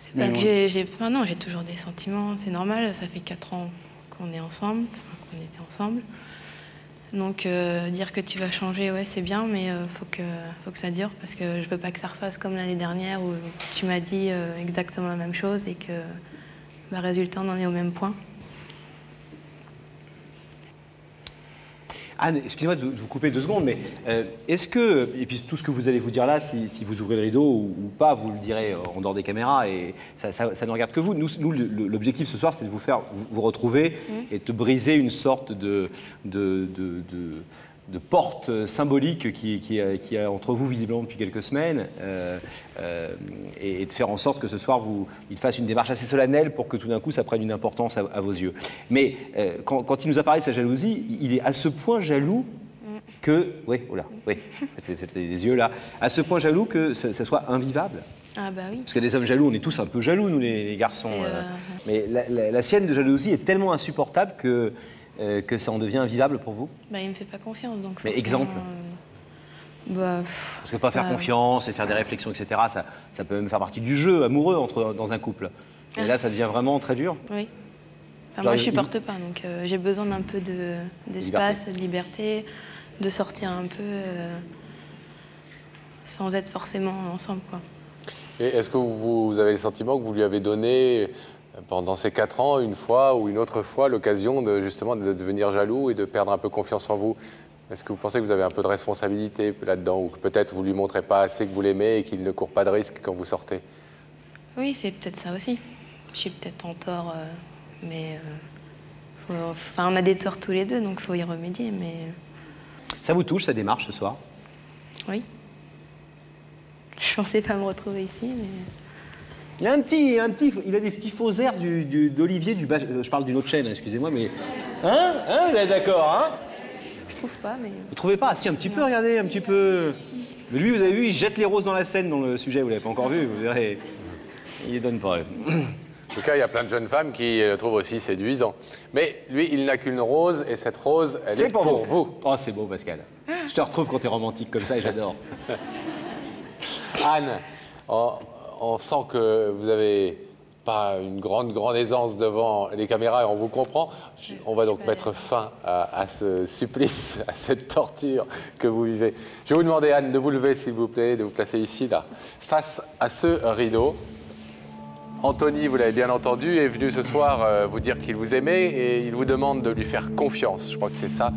C'est pas que j'ai... Enfin, non, j'ai toujours des sentiments, c'est normal, ça fait 4 ans qu'on est ensemble, enfin, qu'on était ensemble. Donc dire que tu vas changer, ouais, c'est bien, mais faut que ça dure, parce que je veux pas que ça refasse comme l'année dernière où tu m'as dit exactement la même chose et que, résultat, on en est au même point. Anne, excusez-moi de vous couper 2 secondes, mais est-ce que, et puis tout ce que vous allez vous dire là, si vous ouvrez le rideau ou pas, vous le direz en dehors des caméras, et ça ne regarde que vous. Nous l'objectif ce soir, c'est de vous faire vous retrouver et de briser une sorte de porte symbolique qui est entre vous visiblement depuis quelques semaines, et de faire en sorte que ce soir il fasse une démarche assez solennelle pour que tout d'un coup ça prenne une importance à vos yeux. Mais quand il nous a parlé de sa jalousie, il est à ce point jaloux que... Oui, oh là, oui, faites les yeux là. À ce point jaloux que ça soit invivable. Ah bah oui. Parce que les hommes jaloux, on est tous un peu jaloux, nous les garçons. Mais la sienne de jalousie est tellement insupportable que ça en devient invivable pour vous? Bah, il me fait pas confiance, donc. Mais exemple parce que pas faire confiance et faire des réflexions, etc., ça peut même faire partie du jeu amoureux dans un couple. Et là, ça devient vraiment très dur. Oui. Enfin, moi, je supporte pas, donc j'ai besoin d'un peu d'espace, de liberté, de sortir un peu sans être forcément ensemble, quoi. Et est-ce que vous avez le sentiment que vous lui avez donné pendant ces 4 ans, une fois ou une autre fois, l'occasion justement de devenir jaloux et de perdre un peu confiance en vous? Est-ce que vous pensez que vous avez un peu de responsabilité là-dedans, ou que peut-être vous ne lui montrez pas assez que vous l'aimez et qu'il ne court pas de risque quand vous sortez? Oui, c'est peut-être ça aussi. Je suis peut-être en tort, mais on a des torts tous les deux, donc il faut y remédier. Mais... Ça vous touche, sa démarche ce soir? Oui. Je pensais pas me retrouver ici, mais... Il a des petits faux airs d'Olivier je parle d'une autre chaîne, excusez-moi, mais... Hein, vous êtes d'accord, hein? Je trouve pas, mais... Vous trouvez pas? Si, un petit peu, regardez, un petit peu... Mais lui, vous avez vu, il jette les roses dans la Seine dans le sujet, vous l'avez pas encore vu, vous verrez. Il les donne pas. En tout cas, il y a plein de jeunes femmes qui le trouvent aussi séduisant. Mais lui, il n'a qu'une rose, et cette rose, elle est pour vous. Oh, c'est beau, Pascal. Je te retrouve quand t'es romantique comme ça, et j'adore. Anne, on sent que vous n'avez pas une grande aisance devant les caméras et on vous comprend. On va donc mettre fin à ce supplice, à cette torture que vous vivez. Je vais vous demander, Anne, de vous lever, s'il vous plaît, de vous placer ici, là, face à ce rideau. Anthony, vous l'avez bien entendu, est venu ce soir vous dire qu'il vous aimait et il vous demande de lui faire confiance. Je crois que c'est ça.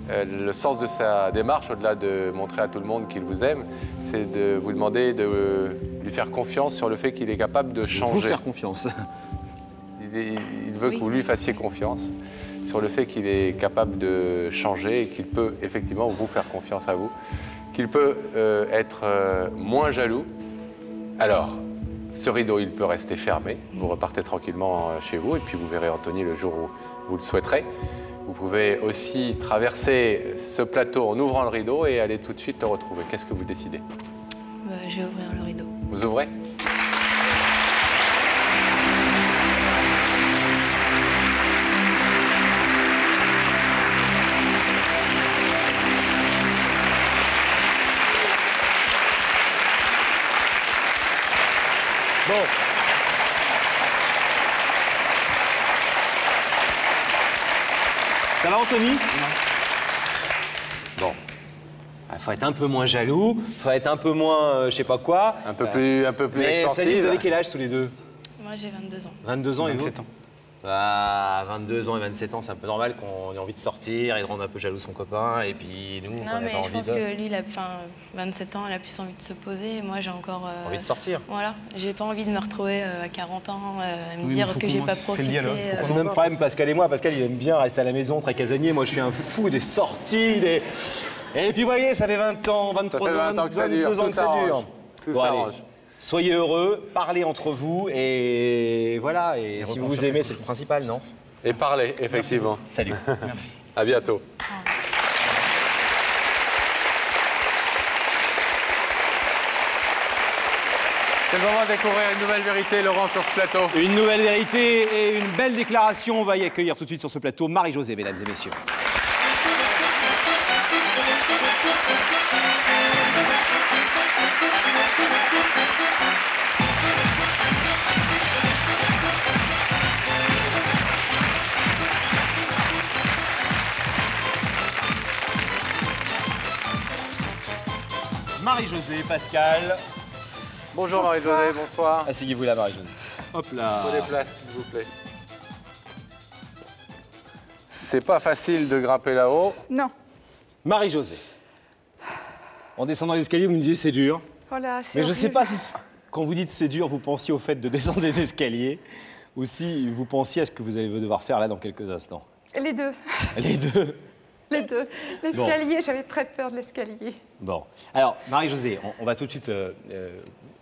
Le sens de sa démarche, au-delà de montrer à tout le monde qu'il vous aime, c'est de vous demander de lui faire confiance sur le fait qu'il est capable de changer. Vous faire confiance. Il veut que vous lui fassiez confiance sur le fait qu'il est capable de changer et qu'il peut effectivement vous faire confiance à vous, qu'il peut être moins jaloux. Alors, ce rideau, il peut rester fermé. Vous repartez tranquillement chez vous et puis vous verrez Anthony le jour où vous le souhaiterez. Vous pouvez aussi traverser ce plateau en ouvrant le rideau et aller tout de suite le retrouver. Qu'est-ce que vous décidez? Je vais ouvrir le rideau. Vous ouvrez? Bon. Ça va, Anthony? Bon. Il faut être un peu moins jaloux, il faut être un peu moins, je sais pas quoi. Un peu plus expansif. Mais vous avez quel âge tous les deux? Moi, j'ai 22 ans. 22 ans et vous? 27 ans. Ah, 22 ans et 27 ans, c'est un peu normal qu'on ait envie de sortir et de rendre un peu jaloux son copain. Et puis nous, non, mais je pense que lui, il a 27 ans, il a plus envie de se poser. Moi, j'ai encore... envie de sortir. Voilà. J'ai pas envie de me retrouver à 40 ans, me dire que j'ai pas profité. C'est le même problème, Pascal et moi. Pascal, il aime bien rester à la maison, très casanier. Moi, je suis un fou des sorties, Et puis, vous voyez, ça fait 20 ans, 23 ans, 22 ans que ça dure. Tout s'arrange. Soyez heureux, parlez entre vous et voilà. Et si vous vous aimez, c'est le principal, non? Et parlez, effectivement. Merci. Salut. Merci. À bientôt. C'est le moment de découvrir une nouvelle vérité, Laurent, sur ce plateau. Une nouvelle vérité et une belle déclaration. On va y accueillir tout de suite sur ce plateau Marie-Josée, mesdames et messieurs. Marie-Josée, Pascal. Bonjour Marie-Josée, bonsoir. Asseyez-vous là, Marie-Josée. Hop là. Prenez place, s'il vous plaît. C'est pas facile de grimper là-haut. Non. Marie-Josée. En descendant l'escalier, vous me disiez c'est dur. Voilà, c'est Mais je ne sais horrible. pas si, quand vous dites c'est dur, vous pensiez au fait de descendre les escaliers ou si vous pensiez à ce que vous allez devoir faire là dans quelques instants. Les deux. Les deux. Les deux. L'escalier, j'avais très peur de l'escalier. Bon. Alors, Marie-Josée, on va tout de suite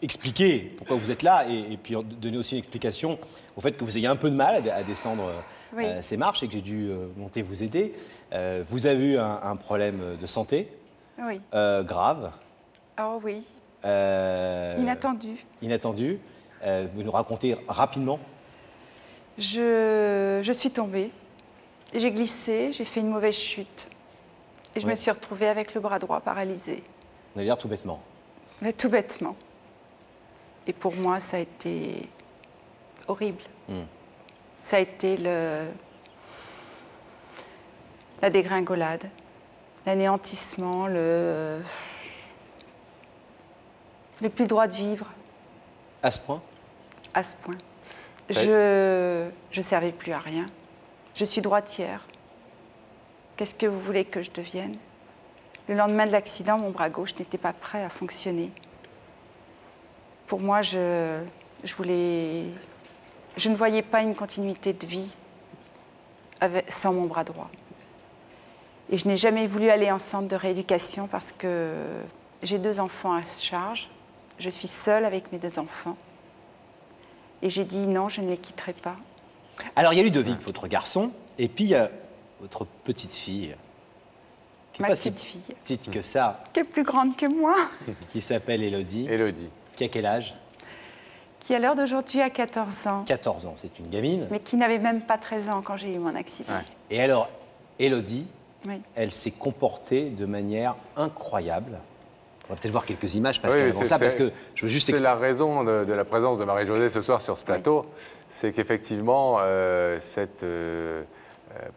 expliquer pourquoi vous êtes là et puis donner aussi une explication au fait que vous ayez un peu de mal à descendre Oui. ces marches et que j'ai dû monter vous aider. Vous avez eu un problème de santé Oui. grave. Oh oui. Inattendu. Inattendu. Vous nous racontez rapidement. Je suis tombée. J'ai glissé, j'ai fait une mauvaise chute. Et je me suis retrouvée avec le bras droit paralysé. On allait dire tout bêtement. Mais tout bêtement. Et pour moi, ça a été horrible. Ça a été la dégringolade, l'anéantissement, le plus droit de vivre. À ce point? À ce point. Je ne servais plus à rien. Je suis droitière. Qu'est-ce que vous voulez que je devienne? Le lendemain de l'accident, mon bras gauche n'était pas prêt à fonctionner. Pour moi, je ne voyais pas une continuité de vie sans mon bras droit. Et je n'ai jamais voulu aller en centre de rééducation parce que j'ai 2 enfants à charge. Je suis seule avec mes 2 enfants. Et j'ai dit non, je ne les quitterai pas. Alors, il y a Ludovic, votre garçon, et puis il y a votre petite fille. Qui Ma n'est pas petite si fille. petite que ça, Qui est plus grande que moi. qui s'appelle Élodie. Élodie. Qui a quel âge? Qui à l'heure d'aujourd'hui a 14 ans. 14 ans, c'est une gamine. Mais qui n'avait même pas 13 ans quand j'ai eu mon accident. Et alors, Élodie, Oui. elle s'est comportée de manière incroyable. On va peut-être voir quelques images, Pascal, Oui, avant ça, parce que je veux juste C'est la raison de la présence de Marie-Josée ce soir sur ce plateau. C'est qu'effectivement, cette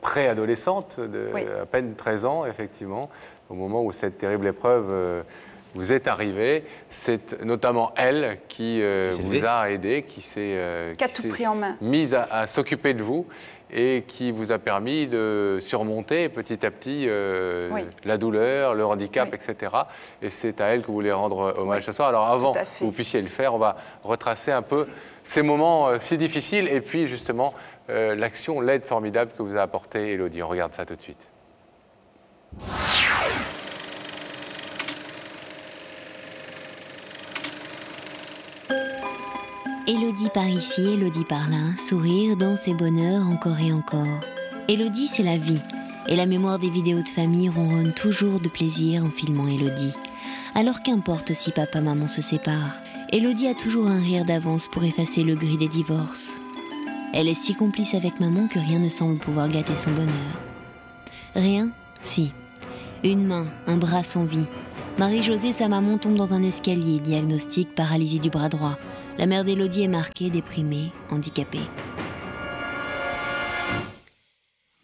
préadolescente de à peine 13 ans, effectivement, au moment où cette terrible épreuve vous est arrivée, c'est notamment elle qui vous a aidé, qui s'est mise à s'occuper de vous et qui vous a permis de surmonter petit à petit la douleur, le handicap, etc. Et c'est à elle que vous voulez rendre hommage ce soir. Alors avant que vous puissiez le faire, on va retracer un peu ces moments si difficiles et puis justement l'action, l'aide formidable que vous a apportée Élodie. On regarde ça tout de suite. Élodie par ici, Élodie par là, sourire, danse et bonheur encore et encore. Élodie, c'est la vie. Et la mémoire des vidéos de famille ronronne toujours de plaisir en filmant Élodie. Alors qu'importe si papa, maman se séparent, Élodie a toujours un rire d'avance pour effacer le gris des divorces. Elle est si complice avec maman que rien ne semble pouvoir gâter son bonheur. Rien? Si. Une main, un bras sans vie. Marie-Josée, sa maman, tombe dans un escalier, diagnostic paralysie du bras droit. La mère d'Élodie est marquée, déprimée, handicapée.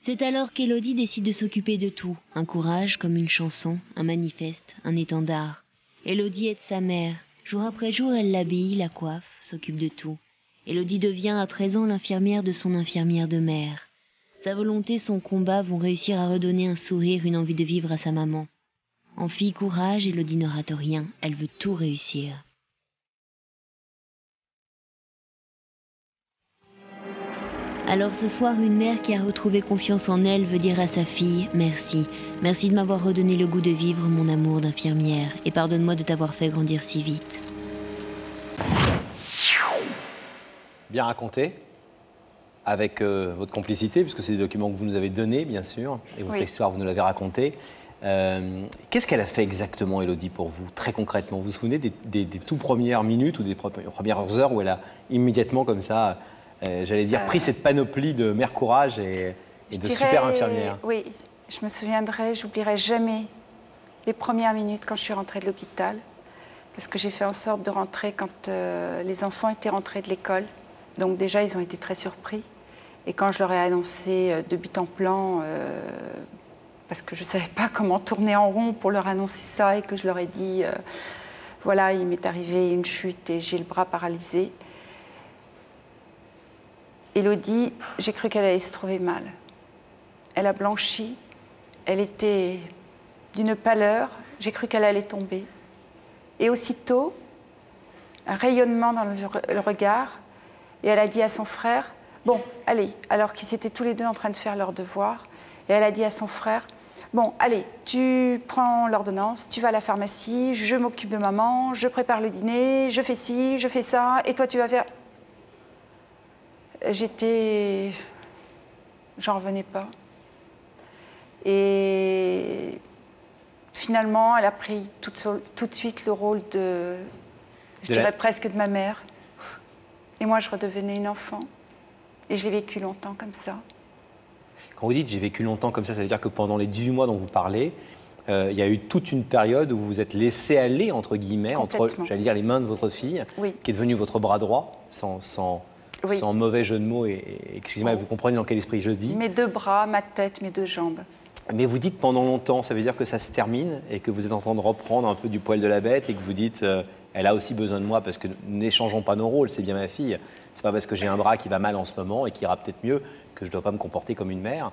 C'est alors qu'Élodie décide de s'occuper de tout. Un courage comme une chanson, un manifeste, un étendard. Élodie aide sa mère. Jour après jour, elle l'habille, la coiffe, s'occupe de tout. Élodie devient à 13 ans l'infirmière de son infirmière de mère. Sa volonté, son combat vont réussir à redonner un sourire, une envie de vivre à sa maman. En fille courage, Élodie ne rate rien, elle veut tout réussir. Alors ce soir, une mère qui a retrouvé confiance en elle veut dire à sa fille « Merci. Merci de m'avoir redonné le goût de vivre, mon amour d'infirmière, et pardonne-moi de t'avoir fait grandir si vite. » bien raconté, avec votre complicité, puisque c'est des documents que vous nous avez donnés, bien sûr, et votre histoire, vous nous l'avez racontée. Qu'est-ce qu'elle a fait exactement, Élodie, pour vous, très concrètement? Vous vous souvenez des toutes premières minutes ou des premières heures où elle a immédiatement, comme ça, j'allais dire, pris cette panoplie de mère courage et de super infirmière? Oui, je me souviendrai, j'oublierai jamais les premières minutes quand je suis rentrée de l'hôpital, parce que j'ai fait en sorte de rentrer quand les enfants étaient rentrés de l'école. Donc déjà, ils ont été très surpris. Et quand je leur ai annoncé de but en blanc, parce que je ne savais pas comment tourner en rond pour leur annoncer ça, et que je leur ai dit, voilà, il m'est arrivé une chute et j'ai le bras paralysé. Élodie, j'ai cru qu'elle allait se trouver mal. Elle a blanchi, elle était d'une pâleur, j'ai cru qu'elle allait tomber. Et aussitôt, un rayonnement dans le regard, et elle a dit à son frère, bon, allez, alors qu'ils étaient tous les deux en train de faire leur devoir, et elle a dit à son frère, bon, allez, tu prends l'ordonnance, tu vas à la pharmacie, je m'occupe de maman, je prépare le dîner, je fais ci, je fais ça, et toi tu vas faire... J'étais... J'en revenais pas. Et finalement, elle a pris tout de suite le rôle de... Je dirais presque de ma mère. Et moi, je redevenais une enfant. Et je l'ai vécu longtemps comme ça. Quand vous dites « j'ai vécu longtemps comme ça veut dire que pendant les 18 mois dont vous parlez, il y a eu toute une période où vous vous êtes laissé aller, entre guillemets, entre, j'allais dire, les mains de votre fille, qui est devenue votre bras droit, sans mauvais jeu de mots, et excusez-moi, vous comprenez dans quel esprit je dis. Mes deux bras, ma tête, mes deux jambes. Mais vous dites pendant longtemps, ça veut dire que ça se termine et que vous êtes en train de reprendre un peu du poil de la bête et que vous dites elle a aussi besoin de moi parce que n'échangeons pas nos rôles, c'est bien ma fille. C'est pas parce que j'ai un bras qui va mal en ce moment et qui ira peut-être mieux que je dois pas me comporter comme une mère.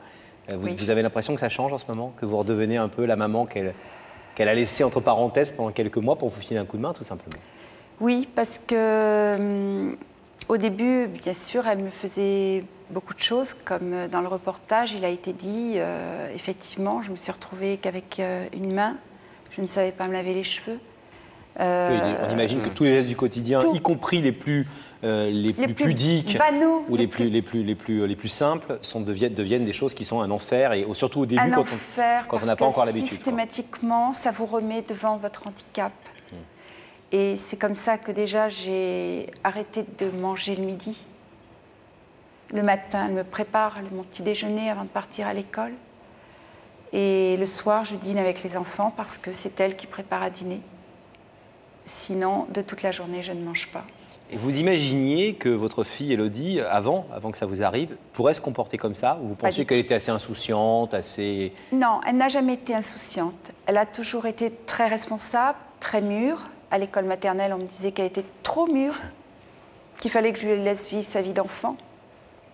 Vous avez l'impression que ça change en ce moment, que vous redevenez un peu la maman qu'elle a laissée entre parenthèses pendant quelques mois pour vous filer un coup de main, tout simplement. Oui, parce que au début, bien sûr, elle me faisait beaucoup de choses, comme dans le reportage, il a été dit, effectivement, je me suis retrouvée qu'avec une main, je ne savais pas me laver les cheveux. On imagine que tous les gestes du quotidien, y compris les plus pudiques banaux, ou les plus simples, deviennent des choses qui sont un enfer, et surtout au début quand on n'a pas encore l'habitude. Systématiquement, ça vous remet devant votre handicap. Et c'est comme ça que déjà j'ai arrêté de manger le midi. Le matin, elle me prépare mon petit déjeuner avant de partir à l'école. Et le soir, je dîne avec les enfants parce que c'est elle qui prépare à dîner. Sinon, de toute la journée, je ne mange pas. Et vous imaginiez que votre fille, Élodie, avant que ça vous arrive, pourrait se comporter comme ça? Ou vous pensiez qu'elle était assez insouciante, assez... Non, elle n'a jamais été insouciante. Elle a toujours été très responsable, très mûre. À l'école maternelle, on me disait qu'elle était trop mûre, qu'il fallait que je lui laisse vivre sa vie d'enfant.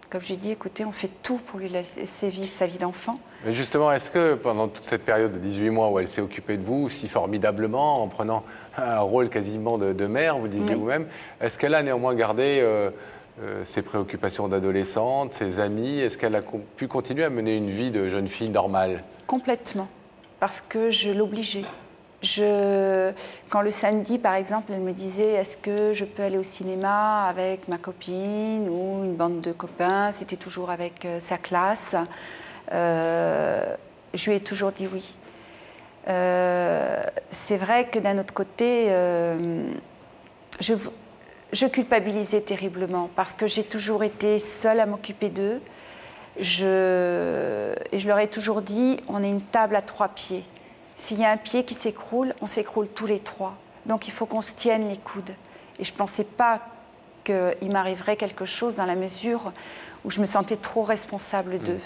Comme j'ai dit, écoutez, on fait tout pour lui laisser vivre sa vie d'enfant. Mais justement, est-ce que pendant toute cette période de 18 mois où elle s'est occupée de vous si formidablement, en prenant un rôle quasiment de mère, vous disiez vous-même, est-ce qu'elle a néanmoins gardé ses préoccupations d'adolescente, ses amis? Est-ce qu'elle a pu continuer à mener une vie de jeune fille normale? Complètement, parce que je l'obligeais. Quand le samedi, par exemple, elle me disait « Est-ce que je peux aller au cinéma avec ma copine ou une bande de copains ?» C'était toujours avec sa classe. Je lui ai toujours dit oui. C'est vrai que d'un autre côté, je culpabilisais terriblement parce que j'ai toujours été seule à m'occuper d'eux. Et je leur ai toujours dit « On est une table à 3 pieds. » S'il y a un pied qui s'écroule, on s'écroule tous les 3. Donc il faut qu'on se tienne les coudes. Et je ne pensais pas qu'il m'arriverait quelque chose dans la mesure où je me sentais trop responsable d'eux.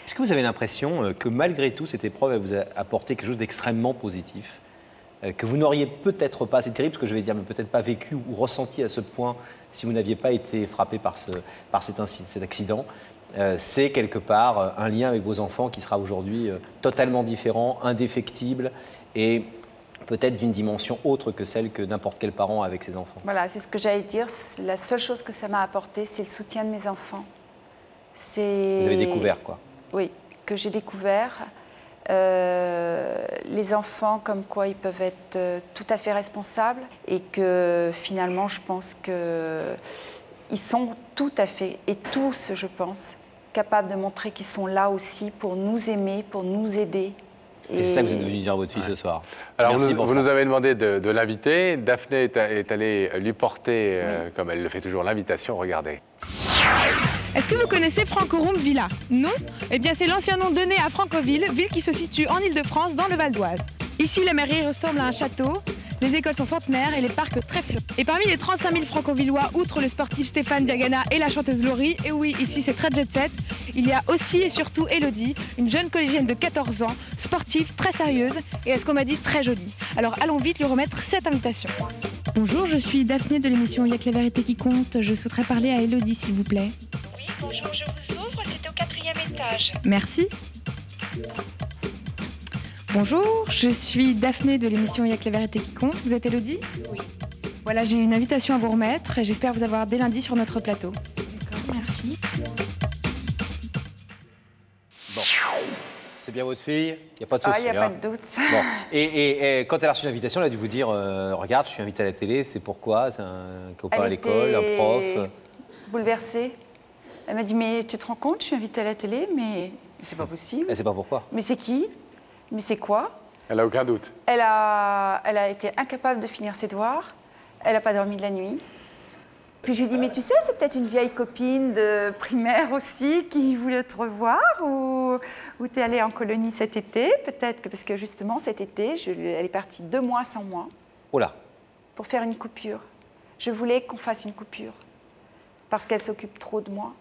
Est-ce que vous avez l'impression que malgré tout, cette épreuve elle vous a apporté quelque chose d'extrêmement positif, que vous n'auriez peut-être pas, c'est terrible ce que je vais dire, mais peut-être pas vécu ou ressenti à ce point si vous n'aviez pas été frappé par cet accident? C'est quelque part un lien avec vos enfants qui sera aujourd'hui totalement différent, indéfectible et peut-être d'une dimension autre que celle que n'importe quel parent a avec ses enfants. Voilà, c'est ce que j'allais dire. La seule chose que ça m'a apporté, c'est le soutien de mes enfants. Vous avez découvert quoi? Oui, que j'ai découvert. Les enfants, comme quoi ils peuvent être tout à fait responsables et que finalement, je pense que ils sont tout à fait, et tous, je pense, capables de montrer qu'ils sont là aussi pour nous aimer, pour nous aider. Et c'est ça que vous êtes venu dire à votre fille ce soir. Alors, vous nous avez demandé de l'inviter. Daphné est allée lui porter, comme elle le fait toujours, l'invitation. Regardez. Est-ce que vous connaissez Francorombe Villa? Non? Eh bien, c'est l'ancien nom donné à Francoville, ville qui se situe en Île-de-France, dans le Val d'Oise. Ici, la mairie ressemble à un château, les écoles sont centenaires et les parcs très fleuris. Et parmi les 35 000 francovillois, outre le sportif Stéphane Diagana et la chanteuse Laurie, et oui, ici c'est très jet set, il y a aussi et surtout Elodie, une jeune collégienne de 14 ans, sportive, très sérieuse et, à ce qu'on m'a dit, très jolie. Alors allons vite lui remettre cette invitation. Bonjour, je suis Daphné de l'émission Y'a que la vérité qui compte. Je souhaiterais parler à Elodie, s'il vous plaît. Oui, bonjour, je vous ouvre, c'est au 4e étage. Merci. Bonjour, je suis Daphné de l'émission Y'a que la vérité qui compte. Vous êtes Elodie? Oui. Voilà, j'ai une invitation à vous remettre et j'espère vous avoir dès lundi sur notre plateau. D'accord, merci. Bon. C'est bien votre fille? Il n'y a pas de souci. Il n'y a pas de doute. Bon. Et quand elle a reçu l'invitation, elle a dû vous dire regarde, je suis invitée à la télé, c'est pourquoi? C'est un copain à l'école, un prof? Bouleversée. Elle m'a dit mais tu te rends compte, je suis invitée à la télé, mais c'est pas possible. Elle ne sait pas pourquoi. Mais c'est qui? Mais c'est quoi? Elle n'a aucun doute. Elle a été incapable de finir ses devoirs. Elle n'a pas dormi de la nuit. Puis je lui dis, mais tu sais, c'est peut-être une vieille copine de primaire aussi qui voulait te revoir ou tu es allée en colonie cet été, peut-être, parce que justement cet été, elle est partie 2 mois sans moi. Oh là. Pour faire une coupure. Je voulais qu'on fasse une coupure parce qu'elle s'occupe trop de moi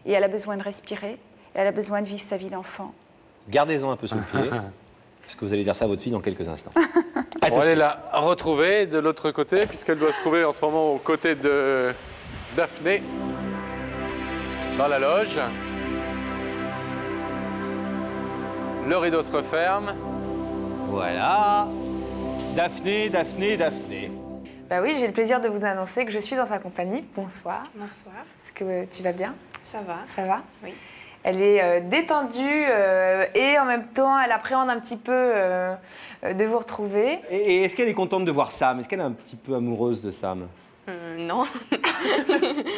et elle a besoin de respirer et elle a besoin de vivre sa vie d'enfant. Gardez-en un peu sous le pied, parce que vous allez dire ça à votre fille dans quelques instants. On va aller la retrouver de l'autre côté, puisqu'elle doit se trouver en ce moment aux côtés de Daphné, dans la loge. Le rideau se referme. Voilà. Daphné, Daphné, Daphné. Bah oui, j'ai le plaisir de vous annoncer que je suis dans sa compagnie. Bonsoir. Bonsoir. Est-ce que tu vas bien? Ça va. Ça va? Oui. Elle est détendue et en même temps, elle appréhende un petit peu de vous retrouver. Et est-ce qu'elle est contente de voir Sam? Est-ce qu'elle est un petit peu amoureuse de Sam? Non.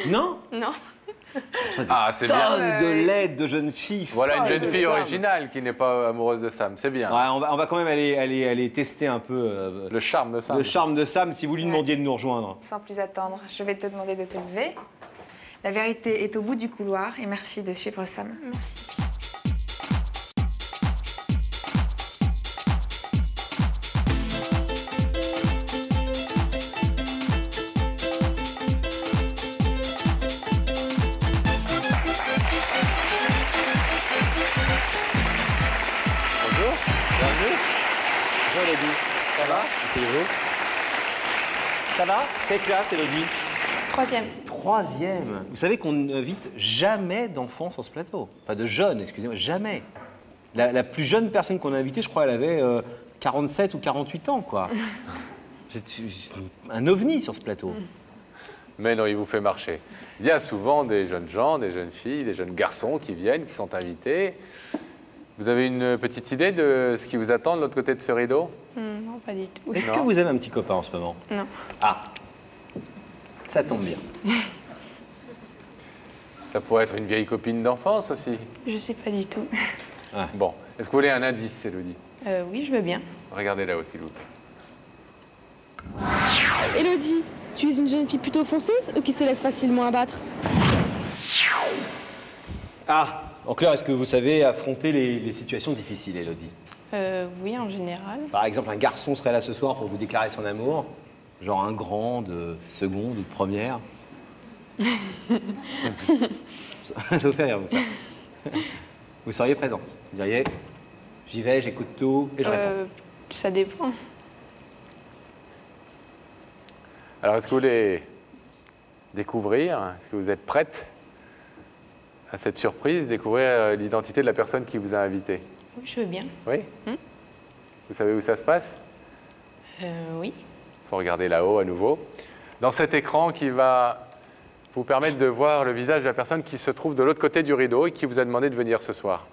Non? Non. Ah, c'est bien. Tonnes de lettres de jeunes filles. Voilà une jeune fille Sam. originale qui n'est pas amoureuse de Sam, c'est bien. Ouais, on va quand même aller tester un peu le charme de Sam. Le charme de Sam, si vous lui demandiez de nous rejoindre. Sans plus attendre, je vais te demander de te lever. La vérité est au bout du couloir et merci de suivre Sam. Merci. Bonjour, bienvenue. Bonjour Elodie. Ça va? Asseyez-vous. Ça va? Quelle classe, Elodie? 3e. 3e. Vous savez qu'on n'invite jamais d'enfants sur ce plateau. Pas de jeunes, excusez-moi, jamais. La plus jeune personne qu'on a invitée, je crois, elle avait 47 ou 48 ans, quoi. C'est un ovni sur ce plateau. Mais non, il vous fait marcher. Il y a souvent des jeunes gens, des jeunes filles, des jeunes garçons qui viennent, qui sont invités. Vous avez une petite idée de ce qui vous attend de l'autre côté de ce rideau? Non, pas du tout. Est-ce que vous avez un petit copain en ce moment? Non. Ah, ça tombe bien. Ça pourrait être une vieille copine d'enfance aussi. Je sais pas du tout. Ah. Bon, est-ce que vous voulez un indice, Elodie? Oui, je veux bien. Regardez là-haut, s'il vous plaît. Elodie, tu es une jeune fille plutôt fonceuse ou qui se laisse facilement abattre? Ah, en clair, est-ce que vous savez affronter les situations difficiles, Elodie? Oui, en général. Par exemple, un garçon serait là ce soir pour vous déclarer son amour, genre un grand de seconde ou de première. Ça vous fait rire, vous, ça. Vous seriez présente. Vous diriez, j'y vais, j'écoute tout et je réponds. Ça dépend. Alors, est-ce que vous voulez découvrir? Est-ce que vous êtes prête à cette surprise, découvrir l'identité de la personne qui vous a invité? Oui, je veux bien. Oui? Vous savez où ça se passe? Oui. Il faut regarder là-haut à nouveau. Dans cet écran qui va vous permettre de voir le visage de la personne qui se trouve de l'autre côté du rideau et qui vous a demandé de venir ce soir.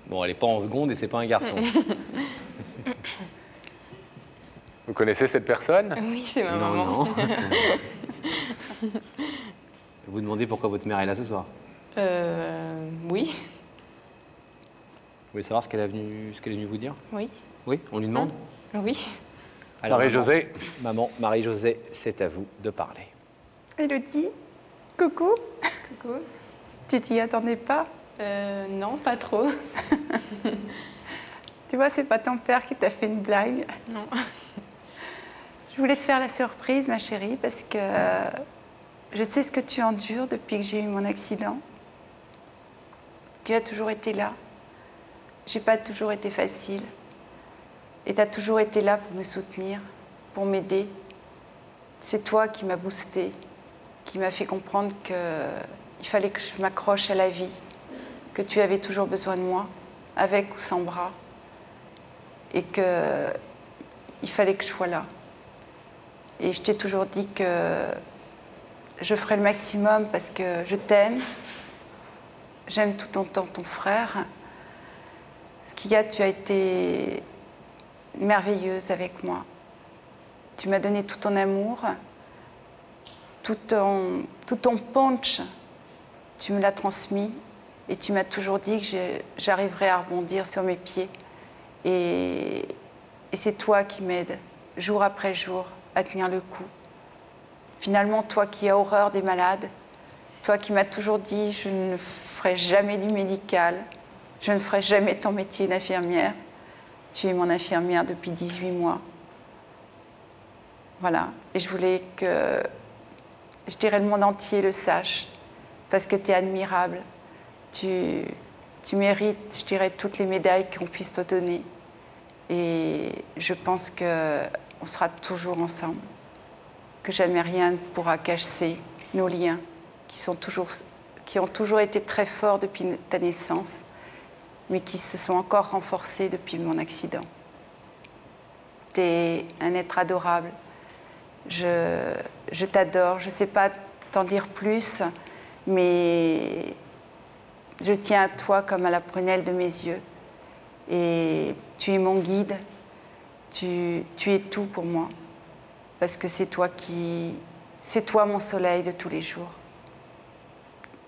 Bon, elle n'est pas en seconde et c'est pas un garçon. Vous connaissez cette personne? Oui, c'est ma Non, maman. non. Vous vous demandez pourquoi votre mère est là ce soir? Oui. Vous voulez savoir ce qu'elle est venue vous dire? Oui. Oui, on lui demande? Oui. Alors, Marie-Josée. Maman, Marie-Josée, c'est à vous de parler. Élodie, coucou. Coucou. Tu t'y attendais pas? Non, pas trop. Tu vois, c'est pas ton père qui t'a fait une blague. Non. Je voulais te faire la surprise, ma chérie, parce que je sais ce que tu endures depuis que j'ai eu mon accident. Tu as toujours été là. J'ai pas toujours été facile. Et tu as toujours été là pour me soutenir, pour m'aider. C'est toi qui m'as boostée, qui m'a fait comprendre qu'il fallait que je m'accroche à la vie, que tu avais toujours besoin de moi, avec ou sans bras, et qu'il fallait que je sois là. Et je t'ai toujours dit que je ferais le maximum parce que je t'aime, j'aime tout autant ton frère. Ce qu'il y a, tu as été merveilleuse avec moi. Tu m'as donné tout ton amour, tout ton punch, tu me l'as transmis et tu m'as toujours dit que j'arriverais à rebondir sur mes pieds. Et c'est toi qui m'aides, jour après jour, à tenir le coup. Finalement, toi qui as horreur des malades, toi qui m'as toujours dit je ne ferai jamais du médical, je ne ferai jamais ton métier d'infirmière, tu es mon infirmière depuis 18 mois. Voilà, et je voulais que, je dirais, le monde entier le sache, parce que tu es admirable. Tu mérites, je dirais, toutes les médailles qu'on puisse te donner. Et je pense qu'on sera toujours ensemble, que jamais rien ne pourra casser nos liens, qui ont toujours été très forts depuis ta naissance, mais qui se sont encore renforcés depuis mon accident. Tu es un être adorable. Je t'adore. Je ne sais pas t'en dire plus, mais je tiens à toi comme à la prunelle de mes yeux. Et tu es mon guide. Tu es tout pour moi. Parce que c'est toi mon soleil de tous les jours.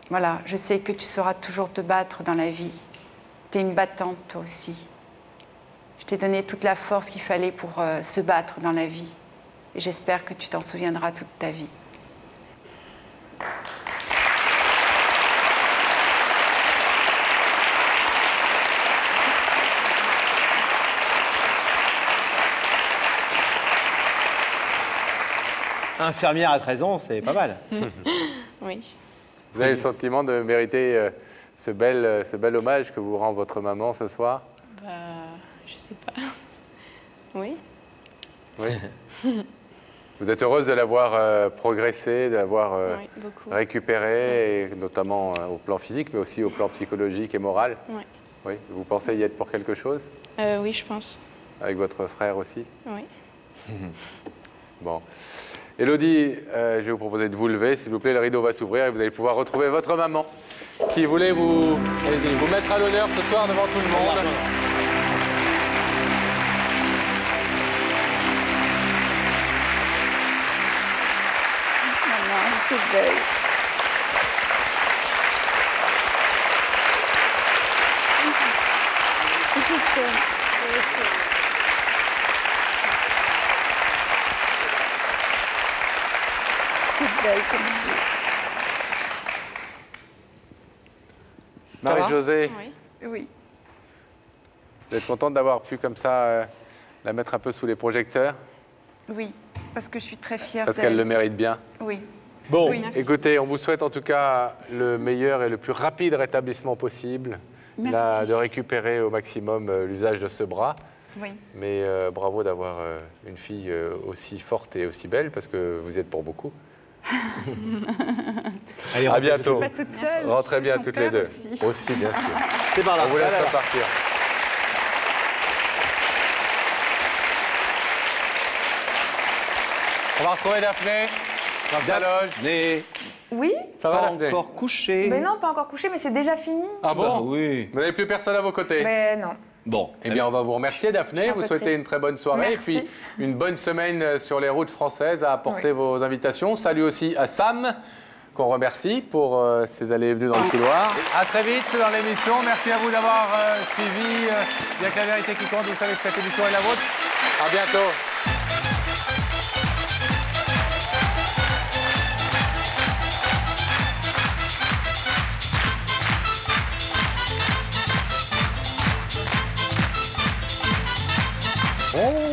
Voilà, je sais que tu sauras toujours te battre dans la vie. Tu es une battante, toi aussi. Je t'ai donné toute la force qu'il fallait pour se battre dans la vie. Et j'espère que tu t'en souviendras toute ta vie. Infirmière à 13 ans, c'est pas mal. Oui. Vous avez le sentiment de mériter ce bel hommage que vous rend votre maman ce soir? Je sais pas. Oui. Oui. Vous êtes heureuse de l'avoir progressé, de l'avoir récupéré, et notamment au plan physique, mais aussi au plan psychologique et moral? Oui. Oui. Vous pensez y être pour quelque chose? Oui, je pense. Avec votre frère aussi? Oui. Bon. Élodie, je vais vous proposer de vous lever, s'il vous plaît, le rideau va s'ouvrir et vous allez pouvoir retrouver votre maman qui voulait vous mettre à l'honneur ce soir devant tout le monde. Maman, je te belle. Je t'aime. Marie-Josée, Oui. vous êtes contente d'avoir pu comme ça la mettre un peu sous les projecteurs? Oui, parce que je suis très fière Parce d'elle. qu'elle le mérite bien. Oui. Bon, Oui, merci. écoutez, on vous souhaite en tout cas le meilleur et le plus rapide rétablissement possible. Merci. Là, de récupérer au maximum l'usage de ce bras. Oui. Mais bravo d'avoir une fille aussi forte et aussi belle, parce que vous y êtes pour beaucoup. Allez, à bientôt. Je suis pas toute seule. Rentrez bien Son toutes les père deux. aussi. Bien sûr. C'est par là. On vous laisse Voilà. repartir. On va retrouver Daphné. Dans sa loge. Oui. Ça va, Pas Daphné? encore couché. Mais non, pas encore couché, mais c'est déjà fini. Ah bon? Bah oui. Vous n'avez plus personne à vos côtés? Mais non. Bon. Eh bien, on va vous remercier, Daphné. Vous souhaitez une très bonne soirée. Merci. Et puis, une bonne semaine sur les routes françaises à apporter vos invitations. Salut aussi à Sam, qu'on remercie pour ses allées et venues dans le couloir. À très vite dans l'émission. Merci à vous d'avoir suivi. Bien que la vérité qui compte, vous savez que cette émission est la vôtre. À bientôt. Oh